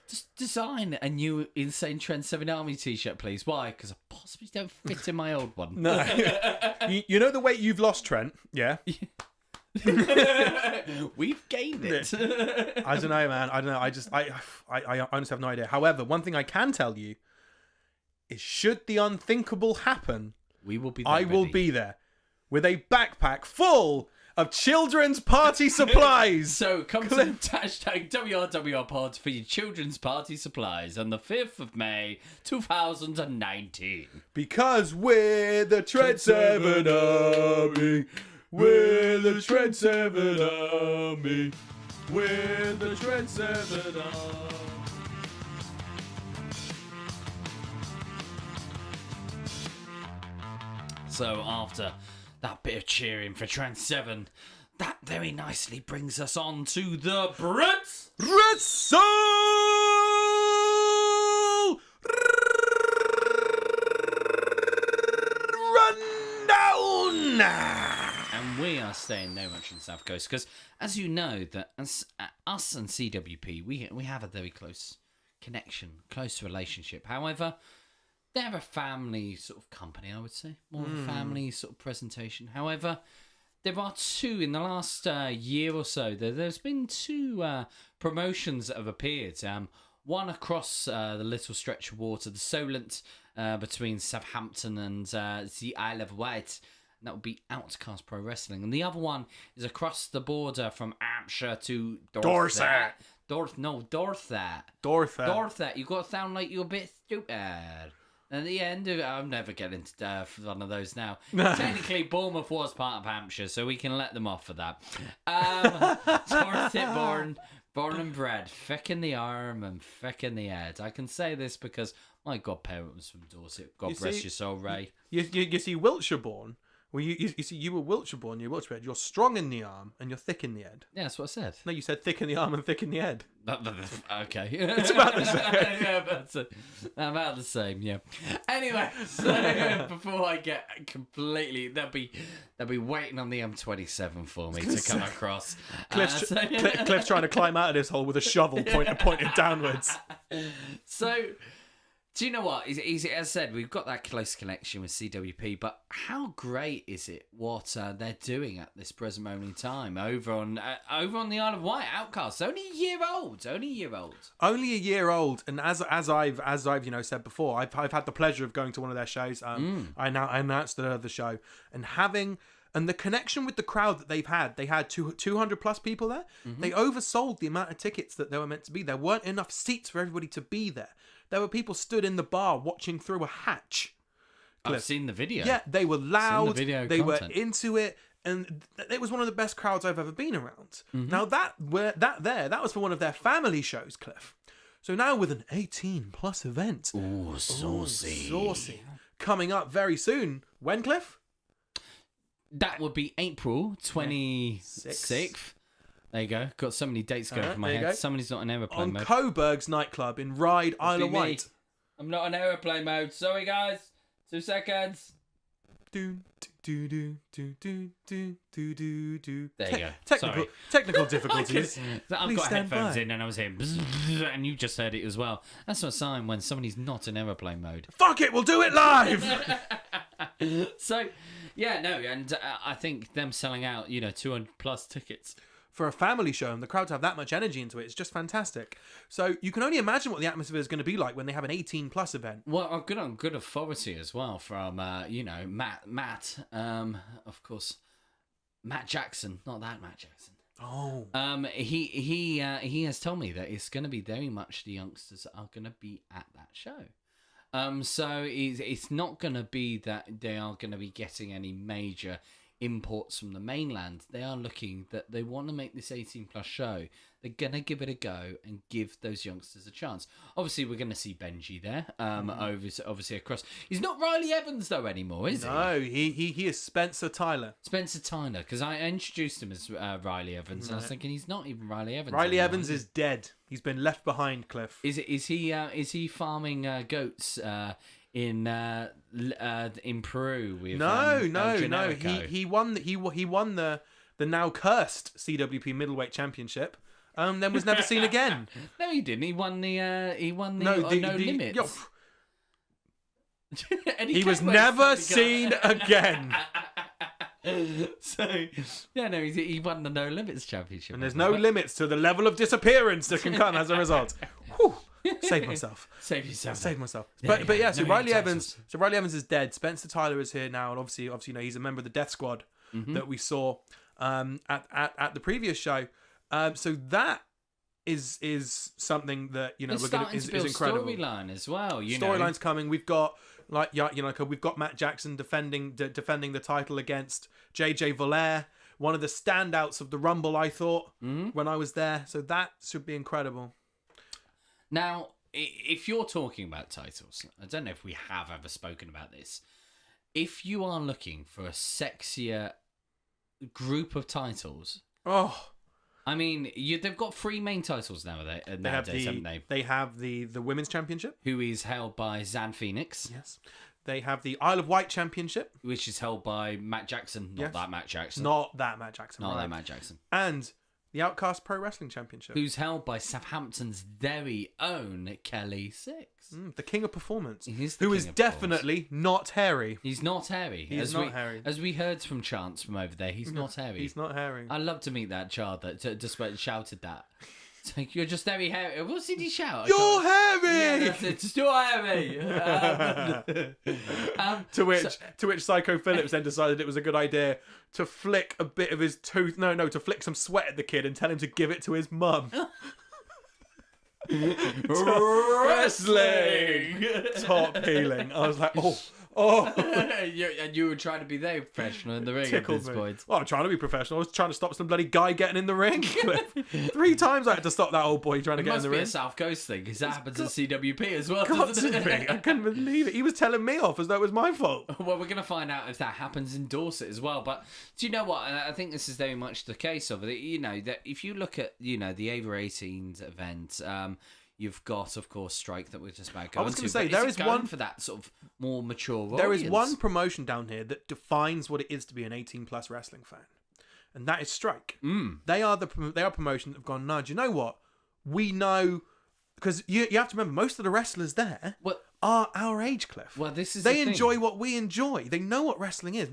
just design a new Insane Trent 7 Army t-shirt, please? Why? Because I possibly don't fit in my old one. No. you know the weight you've lost, Trent? Yeah. We've gained it. I don't know, man. I don't know. I honestly have no idea. However, one thing I can tell you is, should the unthinkable happen, we will be there. I will be there with a backpack full of children's party supplies. So come to hashtag WRWRPOD for your children's party supplies on the 5th of May 2019. Because we're the Trent 7 Army. We're the Trent 7 Army. We're the Trent 7 Army. So after that bit of cheering for Trent 7, that very nicely brings us on to the Brits Wrestle Rundown. And we are staying no much in the South Coast because, as you know, that us and CWP, we have a very close connection, close relationship. However, they're a family sort of company, I would say. More of a family sort of presentation. However, there are two in the last year or so. There's been two promotions that have appeared. One across the little stretch of water, the Solent, between Southampton and the Isle of Wight. And that would be Outcast Pro Wrestling. And the other one is across the border from Hampshire to Dorset. Dorset. You've got to sound like you're a bit stupid. And at the end of it, I'm never getting to one of those now. Technically, Bournemouth was part of Hampshire, so we can let them off for that. Dorset born and bred, thick in the arm and thick in the head. I can say this because my godparent was from Dorset. God bless your soul, Ray. You see, Wiltshire born. Well, you see, you were Wiltshire born, you're Wiltshire bred. You're strong in the arm and you're thick in the head. Yeah, that's what I said. No, you said thick in the arm and thick in the head. Okay. It's about the same. Yeah, about the same, yeah. Anyway, so before I get completely... They'll be waiting on the M27 for me to come across. Cliff's trying to climb out of this hole with a shovel pointed downwards. So... Do you know what? As I said, we've got that close connection with CWP, but how great is it what they're doing at this present moment in time over on the Isle of Wight? Outcasts, only a year old. Only a year old, and as I've said before, I've had the pleasure of going to one of their shows. I announced the show and the connection with the crowd that they've had. They had 200 plus people there. Mm-hmm. They oversold the amount of tickets that they were meant to be. There weren't enough seats for everybody to be there. There were people stood in the bar watching through a hatch. I've seen the video. Yeah, they were loud. They content. were into it, and it was one of the best crowds I've ever been around. Mm-hmm. Now that was for one of their family shows, Cliff. So now with an 18 plus event, saucy, coming up very soon. When, Cliff? That would be April 26th. There you go. Got so many dates going from my head. Somebody's not in aeroplane mode. On Coburg's nightclub in Ryde, Isle of Wight. I'm not in aeroplane mode. Sorry, guys. 2 seconds. Do do do do do do do do. There you go. Technical difficulties. I've Please got stand headphones by. in and I was hearing bzz, and you just heard it as well. That's a sign when somebody's not in aeroplane mode. Fuck it, we'll do it live. So, yeah, no, and I think them selling out, 200 plus tickets. For a family show and the crowd to have that much energy into it, it's just fantastic. So you can only imagine what the atmosphere is going to be like when they have an 18 plus event. Well, I've got on good authority as well from, Matt, of course, Matt Jackson, not that Matt Jackson. Oh. He has told me that it's going to be very much the youngsters that are going to be at that show. So it's not going to be that they are going to be getting any major imports from the mainland. They are looking that they want to make this 18 plus show. They're gonna give it a go and give those youngsters a chance. Obviously we're gonna see Benji there obviously across. He's not Riley Evans though anymore, is he? No, he is Spencer Tyler, because I introduced him as Riley Evans and I was thinking he's not even Riley Evans Riley anymore, Evans is dead. He's been left behind, Cliff. Is he farming goats in Peru with no. Generico? He won the now cursed CWP middleweight championship. Then was never seen again. No, he didn't. He won the No Limits. And he was never seen again. So yeah, no, he won the No Limits championship. And there's no limits to the level of disappearance that can come as a result. Whew. Save myself. Save yourself. Save myself. Yeah, But yeah, so no Riley titles. Evans is dead. Spencer Tyler is here now, and obviously, he's a member of the Death Squad that we saw at the previous show. So that is something that It's we're going starting to is build incredible. storyline as well. Storyline's coming. We've got we've got Matt Jackson defending the title against JJ Valaire, one of the standouts of the Rumble. I thought when I was there, so that should be incredible. Now, if you're talking about titles, I don't know if we have ever spoken about this. If you are looking for a sexier group of titles, I mean, they've got 3 main titles nowadays, haven't they? They have the Women's Championship, who is held by Zan Phoenix. Yes. They have the Isle of Wight Championship, which is held by Matt Jackson. Not that Matt Jackson. Not that Matt Jackson. Not that Matt Jackson. And the Outcast Pro Wrestling Championship, who's held by Southampton's very own Kelly Six. The King of Performance. Who is definitely not hairy. He's not hairy. He's not hairy. As we heard from Chance from over there, he's not hairy. He's not hairy. I'd love to meet that child that just shouted that. It's like, you're just very hairy. What did he shout? You're hairy! Yeah, it's you're hairy! To which Psycho Phillips then decided it was a good idea to flick a bit of his tooth. No, to flick some sweat at the kid and tell him to give it to his mum. Wrestling! Top healing. I was like, oh. And you were trying to be very professional in the ring at this point. Well, I'm trying to be professional. I was trying to stop some bloody guy getting in the ring. 3 times I had to stop that old boy trying to get in the ring. It must be a South Coast thing, because that happens in CWP as well. Got to be. I couldn't believe it. He was telling me off as though it was my fault. Well, we're going to find out if that happens in Dorset as well. But do you know what? I think this is very much the case of it. That if you look at, the over 18s event, you've got, of course, Strike that we're just about going to. I was going to say, there is one for that sort of more mature audience. There is one promotion down here that defines what it is to be an 18-plus wrestling fan, and that is Strike. They are a promotion that have gone, no, do you know what? We know, because you have to remember, most of the wrestlers there are our age, Cliff. Well, this is they enjoy what we enjoy. They know what wrestling is.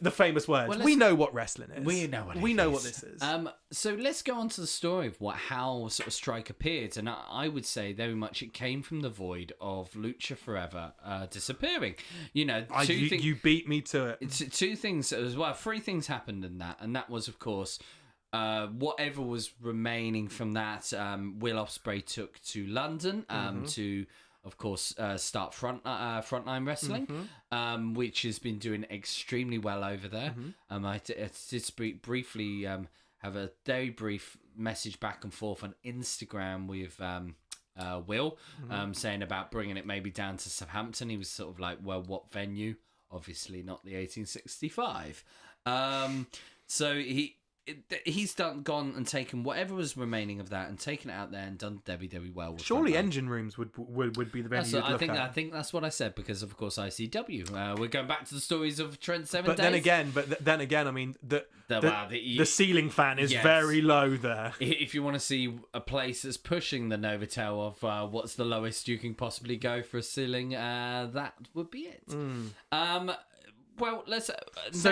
The famous words. We know what wrestling is. We know what this is. So let's go on to the story of how sort of Strike appeared, and I would say very much it came from the void of Lucha Forever disappearing. You beat me to it. It's 2 things as well. 3 things happened in that, and that was, of course, whatever was remaining from that. Will Ospreay took to London to, of course, start Frontline Wrestling, which has been doing extremely well over there. I did briefly have a very brief message back and forth on Instagram with Will, saying about bringing it maybe down to Southampton. He was sort of like, well, what venue? Obviously not the 1865. So he's gone and taken whatever was remaining of that and taken it out there and done WWE well. With Surely Engine Rooms would be the venue you'd look at. I think that's what I said because of course ICW. We're going back to the stories of Trent Seven But Days. then again, I mean the ceiling fan is very low there. If you want to see a place that's pushing the Novotel of what's the lowest you can possibly go for a ceiling, that would be it. Well, let's. So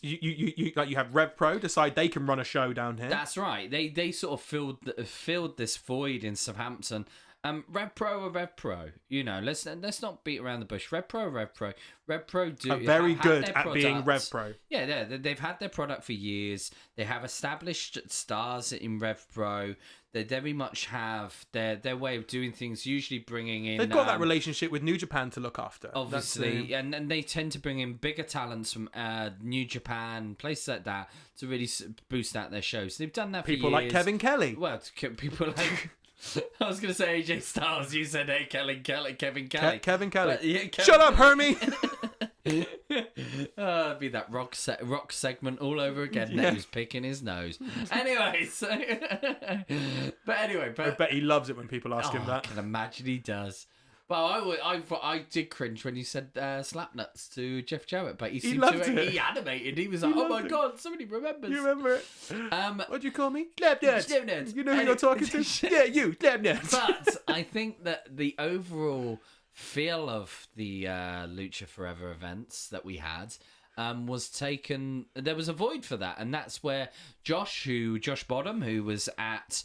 you have Rev Pro decide they can run a show down here. That's right. They sort of filled this void in Southampton. Rev Pro or Rev Pro, let's not beat around the bush. Rev Pro or Rev Pro. Rev Pro are very good at being Rev Pro. Yeah, they've had their product for years. They have established stars in Rev Pro. They very much have their way of doing things, usually bringing in... They've got that relationship with New Japan to look after. Obviously, and they tend to bring in bigger talents from New Japan, places like that, to really boost out their shows. They've done that for years. People like Kevin Kelly. Well, people like... I was going to say AJ Styles. You said Kevin Kelly. Kevin Kelly. But, Shut up, Hermie! It'd be that rock segment all over again. Yeah. He was picking his nose. Anyway, I bet he loves it when people ask him that. I can imagine he does. Well, I did cringe when you said slapnuts to Jeff Jarrett, but he seemed he animated. He was like, "Oh my god, somebody remembers." You remember it? What do you call me? Slapnuts. You know who you're talking to? Yeah, you, slapnuts. But I think that the overall feel of the Lucha Forever events that we had was taken. There was a void for that, and that's where Josh Bottom, who was at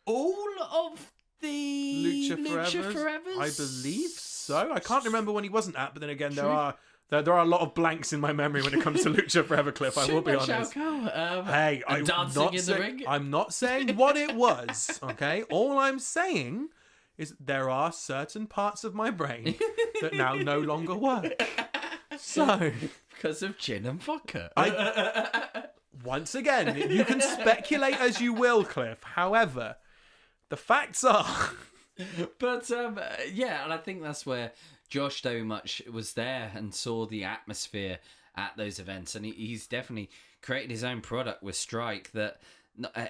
all of the Lucha Forevers? I believe so. I can't remember when he wasn't at, but then again, there are a lot of blanks in my memory when it comes to Lucha Forever, Cliff. I will be honest. Hey, I'm not saying what it was. Okay, all I'm saying is there are certain parts of my brain that now no longer work. So because of gin and vodka. Once again, you can speculate as you will, Cliff. However, the facts are. But and I think that's where Josh very much was there and saw the atmosphere at those events, and he's definitely created his own product with Strike that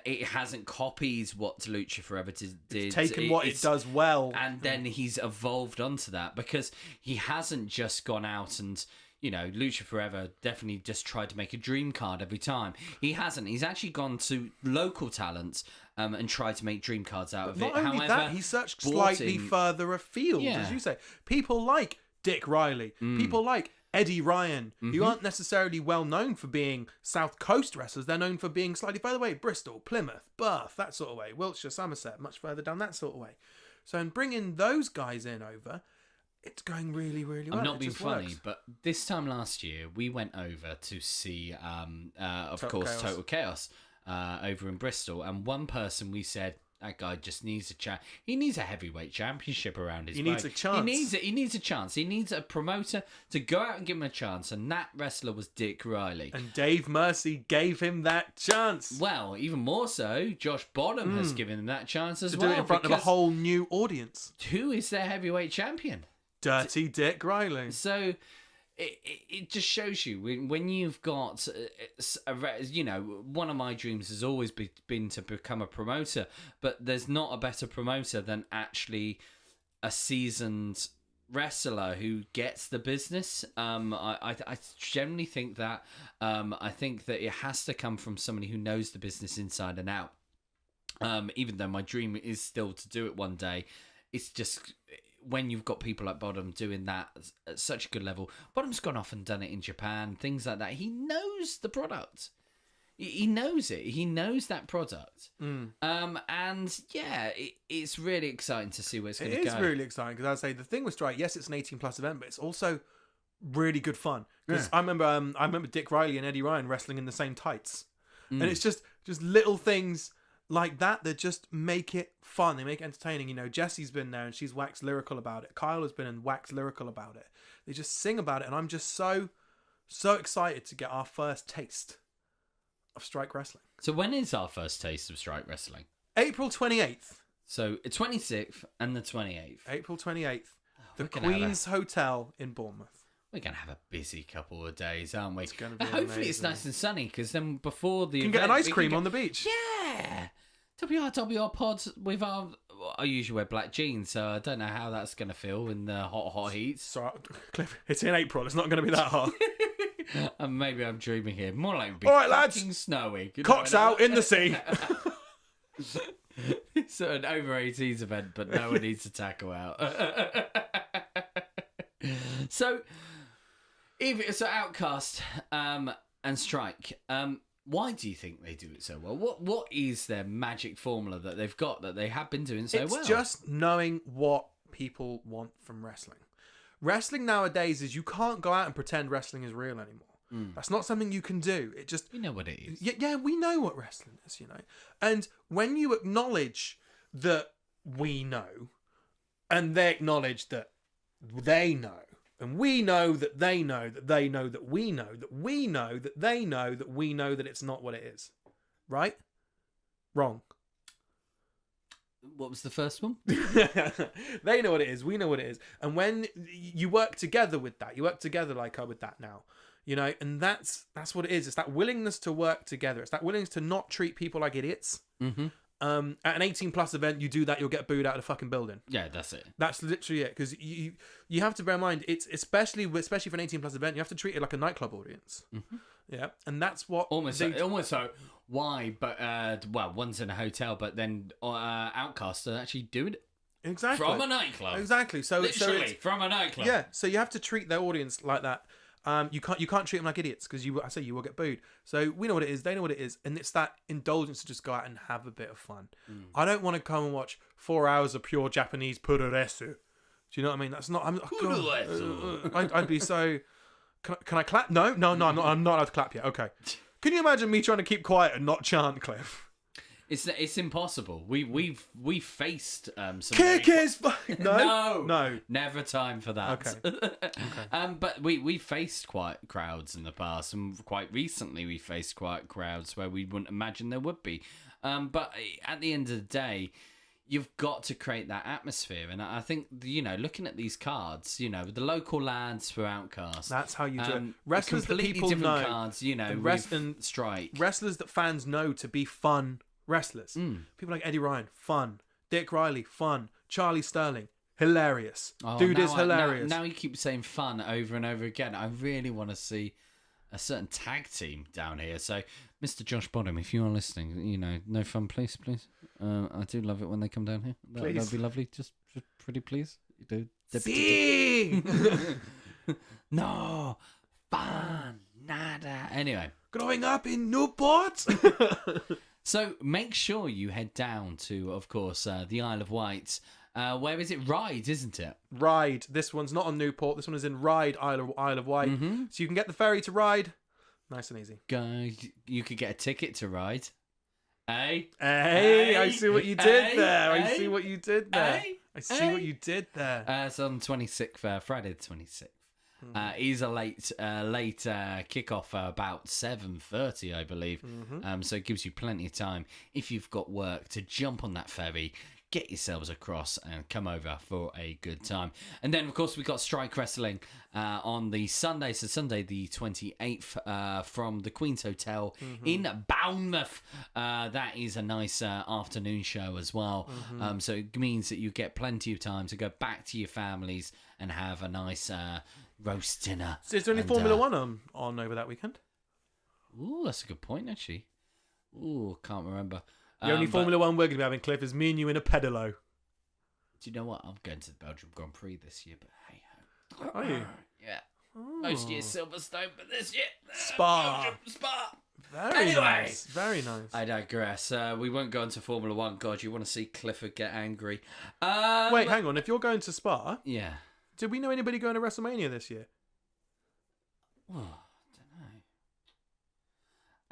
it hasn't copied what Lucha Forever did. It's taken what it does well, and then he's evolved onto that because he hasn't just gone out and. Lucha Forever definitely just tried to make a dream card every time. He hasn't. He's actually gone to local talents and tried to make dream cards out of it. Not only that, he searched slightly further afield, as you say. People like Dick Riley, people like Eddie Ryan, who aren't necessarily well known for being South Coast wrestlers. They're known for being slightly further away. Bristol, Plymouth, Bath, that sort of way. Wiltshire, Somerset, much further down that sort of way. So in bringing those guys in over... It's going really, really well. I'm not being funny, but this time last year, we went over to see, Total Chaos over in Bristol. And one person we said, that guy just needs a chance. He needs a heavyweight championship around his waist. He needs a chance. He needs a chance. He needs a promoter to go out and give him a chance. And that wrestler was Dick Riley. And Dave Mercy gave him that chance. Well, even more so, Josh Bottom has given him that chance as well. To do it in front of a whole new audience. Who is their heavyweight champion? Dirty Dick Riley. So it just shows you when you've got one of my dreams has always been to become a promoter, but there's not a better promoter than actually a seasoned wrestler who gets the business. I generally think that it has to come from somebody who knows the business inside and out. Even though my dream is still to do it one day, it's just when you've got people like Bottom doing that at such a good level. Bottom's gone off and done it in Japan, things like that. He knows the product. He knows it. He knows that product. And yeah, it's really exciting to see where it's going to go. It is really exciting because I say the thing with Strike, yes, it's an 18+ event, but it's also really good fun. Because I remember Dick Riley and Eddie Ryan wrestling in the same tights, and it's just little things like that just make it fun. They make it entertaining. Jessie's been there and she's waxed lyrical about it. Kyle has been and waxed lyrical about it. They just sing about it, and I'm just so excited to get our first taste of Strike Wrestling. So when is our first taste of Strike Wrestling? April 28th. So 26th and the 28th. April 28th. The Queen's Hotel in Bournemouth. we're going to have a busy couple of days, aren't we? It's going to be hopefully it's nice and sunny, because then before the you can event, get an ice cream on the beach. Yeah. WRWRPOD with our... I usually wear black jeans, so I don't know how that's going to feel in the hot heat. Sorry, Cliff, it's in April. It's not going to be that hot. And maybe I'm dreaming here. More like it would be all right, lads. snowy. Cocks out in the sea. It's an over 18s event, but no one needs to tackle out. So Outcast and Strike. Why do you think they do it so well? What is their magic formula that they've got that they have been doing so well? It's just knowing what people want from wrestling. Wrestling nowadays is you can't go out and pretend wrestling is real anymore. That's not something you can do. It just... We know what it is. Yeah, we know what wrestling is, you know. And when you acknowledge that we know, and they acknowledge that they know, and we know that they know that they know that we know that we know that they know that we know that it's not what it is. Right? Wrong. What was the first one? They know what it is. We know what it is. And when you work together with that, you work together like with that now, you know, and that's what it is. It's that willingness to work together. It's that willingness to not treat people like idiots. Mm-hmm. At an 18+ event, you do that, you'll get booed out of the fucking building. Yeah, that's it. That's literally it. Because you have to bear in mind, it's especially for an 18+ event, you have to treat it like a nightclub audience. Mm-hmm. Yeah, and that's what almost so. Why? But well, one's in a hotel, but then Outcasts are actually doing it exactly from a nightclub. Exactly. So literally it's, from a nightclub. Yeah. So you have to treat their audience like that. You can't treat them like idiots, because you will get booed. So we know what it is, they know what it is, and it's that indulgence to just go out and have a bit of fun. I don't want to come and watch 4 hours of pure Japanese puroresu. Do you know what I mean? That's not. I'd be so. Can I clap? No, I'm not allowed to clap yet. Okay. Can you imagine me trying to keep quiet and not chant, Cliff? It's impossible. We've faced some. Kick his no, never time for that. Okay. But we faced quiet crowds in the past, and quite recently we faced quiet crowds where we wouldn't imagine there would be. But at the end of the day, you've got to create that atmosphere, and I think, you know, looking at these cards, you know, the local lads for Outcast. That's how you do it. Wrestlers that people different know, cards, you know, and Strike. Wrestlers that fans know to be fun wrestlers. People like Eddie Ryan, fun. Dick Riley, fun. Charlie Sterling, hilarious. Dude is hilarious. Now you keep saying fun over and over again. I really want to see a certain tag team down here. So, Mr. Josh Bottom, if you are listening, you know, no fun, please. I do love it when they come down here. That'd be lovely. Just pretty please. You do. Sing! No fun, nada. Anyway, growing up in Newport. So make sure you head down to, of course, the Isle of Wight. Where is it? Ryde, isn't it? Ryde. This one's not on Newport. This one is in Ryde, Isle of Wight. Mm-hmm. So you can get the ferry to Ryde. Nice and easy. You could get a ticket to Ryde. Hey, I see what you did there. I see what you did there. It's on 26th, Friday the 26th. Is a late kickoff, about 7:30, I believe. So it gives you plenty of time, if you've got work, to jump on that ferry, get yourselves across and come over for a good time. And then, of course, we've got Strike Wrestling on the Sunday, so Sunday the 28th, from the Queen's Hotel in Bournemouth. That is a nice afternoon show as well. So it means that you get plenty of time to go back to your families and have a nice roast dinner. So is there any Formula One on over that weekend? Ooh, that's a good point, actually. Ooh, can't remember. The only Formula One we're going to be having, Cliff, is me and you in a pedalo. Do you know what? I'm going to the Belgium Grand Prix this year, but hey ho. Are you? Yeah. Most years Silverstone, but this year Spa. Belgium, Spa. Very nice. Very nice. I digress. We won't go into Formula One. God, you want to see Clifford get angry. Wait, hang on. If you're going to Spa, yeah. Did we know anybody going to WrestleMania this year? Oh,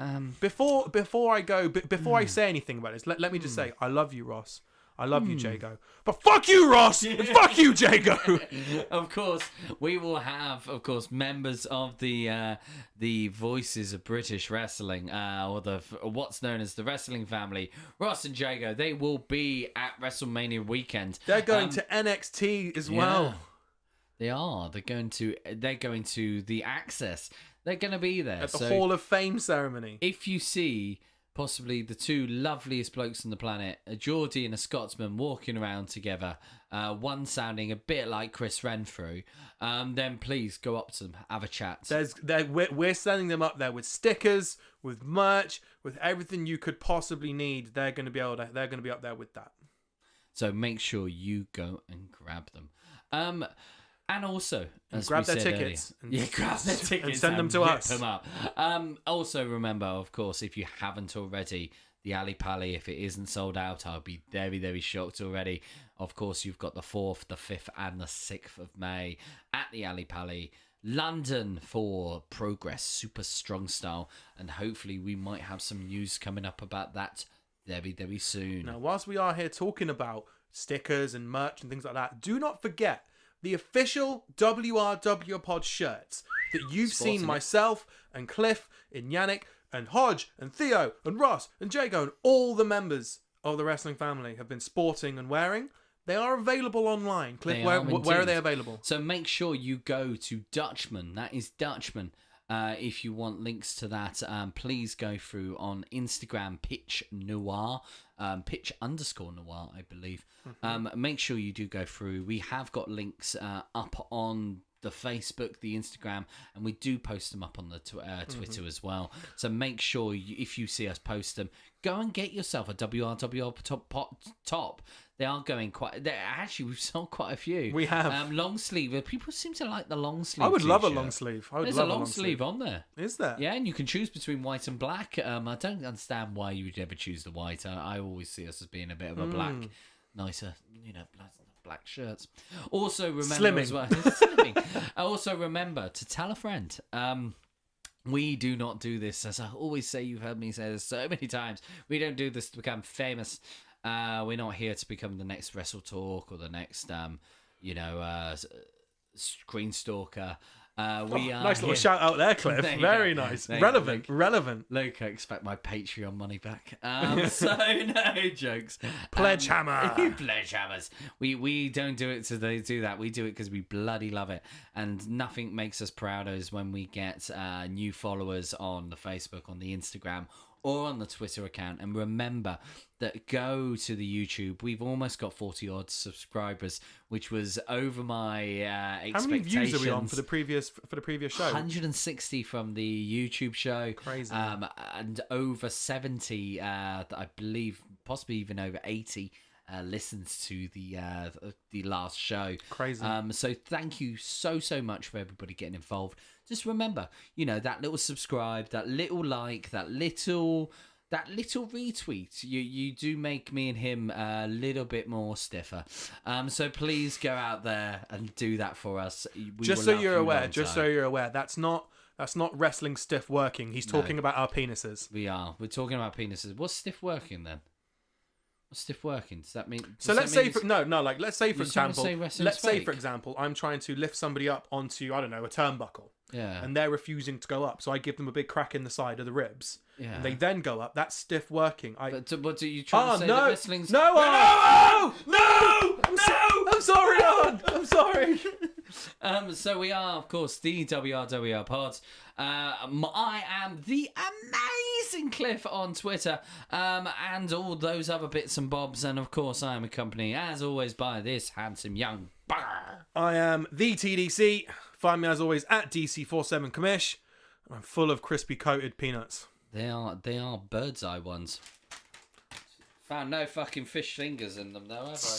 I don't know. Before I say anything about this, let me just say, I love you, Ross. I love you, Jago. But fuck you, Ross! And fuck you, Jago! Of course, we will have, members of the Voices of British Wrestling, or what's known as the Wrestling Family, Ross and Jago. They will be at WrestleMania weekend. They're going to NXT as well. They are. They're going to the Access. They're going to be there at the Hall of Fame ceremony. If you see possibly the two loveliest blokes on the planet, a Geordie and a Scotsman, walking around together, one sounding a bit like Chris Renfrew, then please go up to them, have a chat. We're sending them up there with stickers, with merch, with everything you could possibly need. They're going to be up there with that. So make sure you go and grab them. And also, as grab we their said tickets. earlier, grab their tickets and send them to us. Them up. Also, remember, of course, if you haven't already, the Ali Pali, if it isn't sold out, I'll be very, very shocked already. Of course, you've got the 4th, the 5th, and the 6th of May at the Ali Pali, London, for Progress Super Strong Style, and hopefully we might have some news coming up about that very, very soon. Now, whilst we are here talking about stickers and merch and things like that, do not forget the official WRWRPOD shirts that you've seen myself and Cliff and Yannick and Hodge and Theo and Ross and Jago and all the members of the wrestling family have been sporting and wearing. They are available online. Cliff, where are they available? So make sure you go to Dutchman. That is Dutchman. If you want links to that, please go through on Instagram, Pitch Noir, Pitch_Noir, I believe. Make sure you do go through. We have got links up on the Facebook, the Instagram, and we do post them up on the Twitter as well. So make sure if you see us post them, go and get yourself a WRWR top. They are going quite. Actually, we've sold quite a few. We have long sleeve. People seem to like the long sleeve. I would love a t-shirt. long sleeve. There's a long sleeve on there. Is there? Yeah, and you can choose between white and black. I don't understand why you would ever choose the white. I always see us as being a bit of a black, nicer, black shirts. Also remember Slimming. as well. Slimming. Also remember to tell a friend. We do not do this, as I always say. You've heard me say this so many times. We don't do this to become famous. We're not here to become the next Wrestle Talk or the next, Screen Stalker. We are nice little shout out there, Cliff. Very nice. Relevant. Look, I expect my Patreon money back. So no jokes. Pledge hammer. Pledge hammers. We don't do it so they do that. We do it because we bloody love it. And nothing makes us prouder is when we get new followers on the Facebook, on the Instagram, or on the Twitter account. And remember that go to the YouTube. We've almost got 40 odd subscribers, which was over my expectations. How many views are we on for the previous show? 160 from the YouTube show. Crazy. And over 70, I believe, possibly even over 80 listens to the last show. Crazy. So thank you so much for everybody getting involved. Just remember, that little subscribe, that little like, that little retweet. You do make me and him a little bit more stiffer. So please go out there and do that for us. Just so you're aware, that's not wrestling stiff working. He's talking about our penises. We're talking about penises. What's stiff working then? Stiff working, does that mean? Let's say for example, I'm trying to lift somebody up onto, I don't know, a turnbuckle. Yeah. And they're refusing to go up, so I give them a big crack in the side of the ribs. Yeah. And they then go up. That's stiff working. But do you try to say that wrestling's... No! I'm sorry, Arn! I'm sorry. So we are, of course, the WRWR Pods. I am the Amazing Cliff on Twitter, and all those other bits and bobs. And of course, I am accompanied, as always, by this handsome young bar. I am the TDC. Find me as always at DC47 Commish. I'm full of crispy coated peanuts. They are bird's eye ones. Found no fucking fish fingers in them though, have I?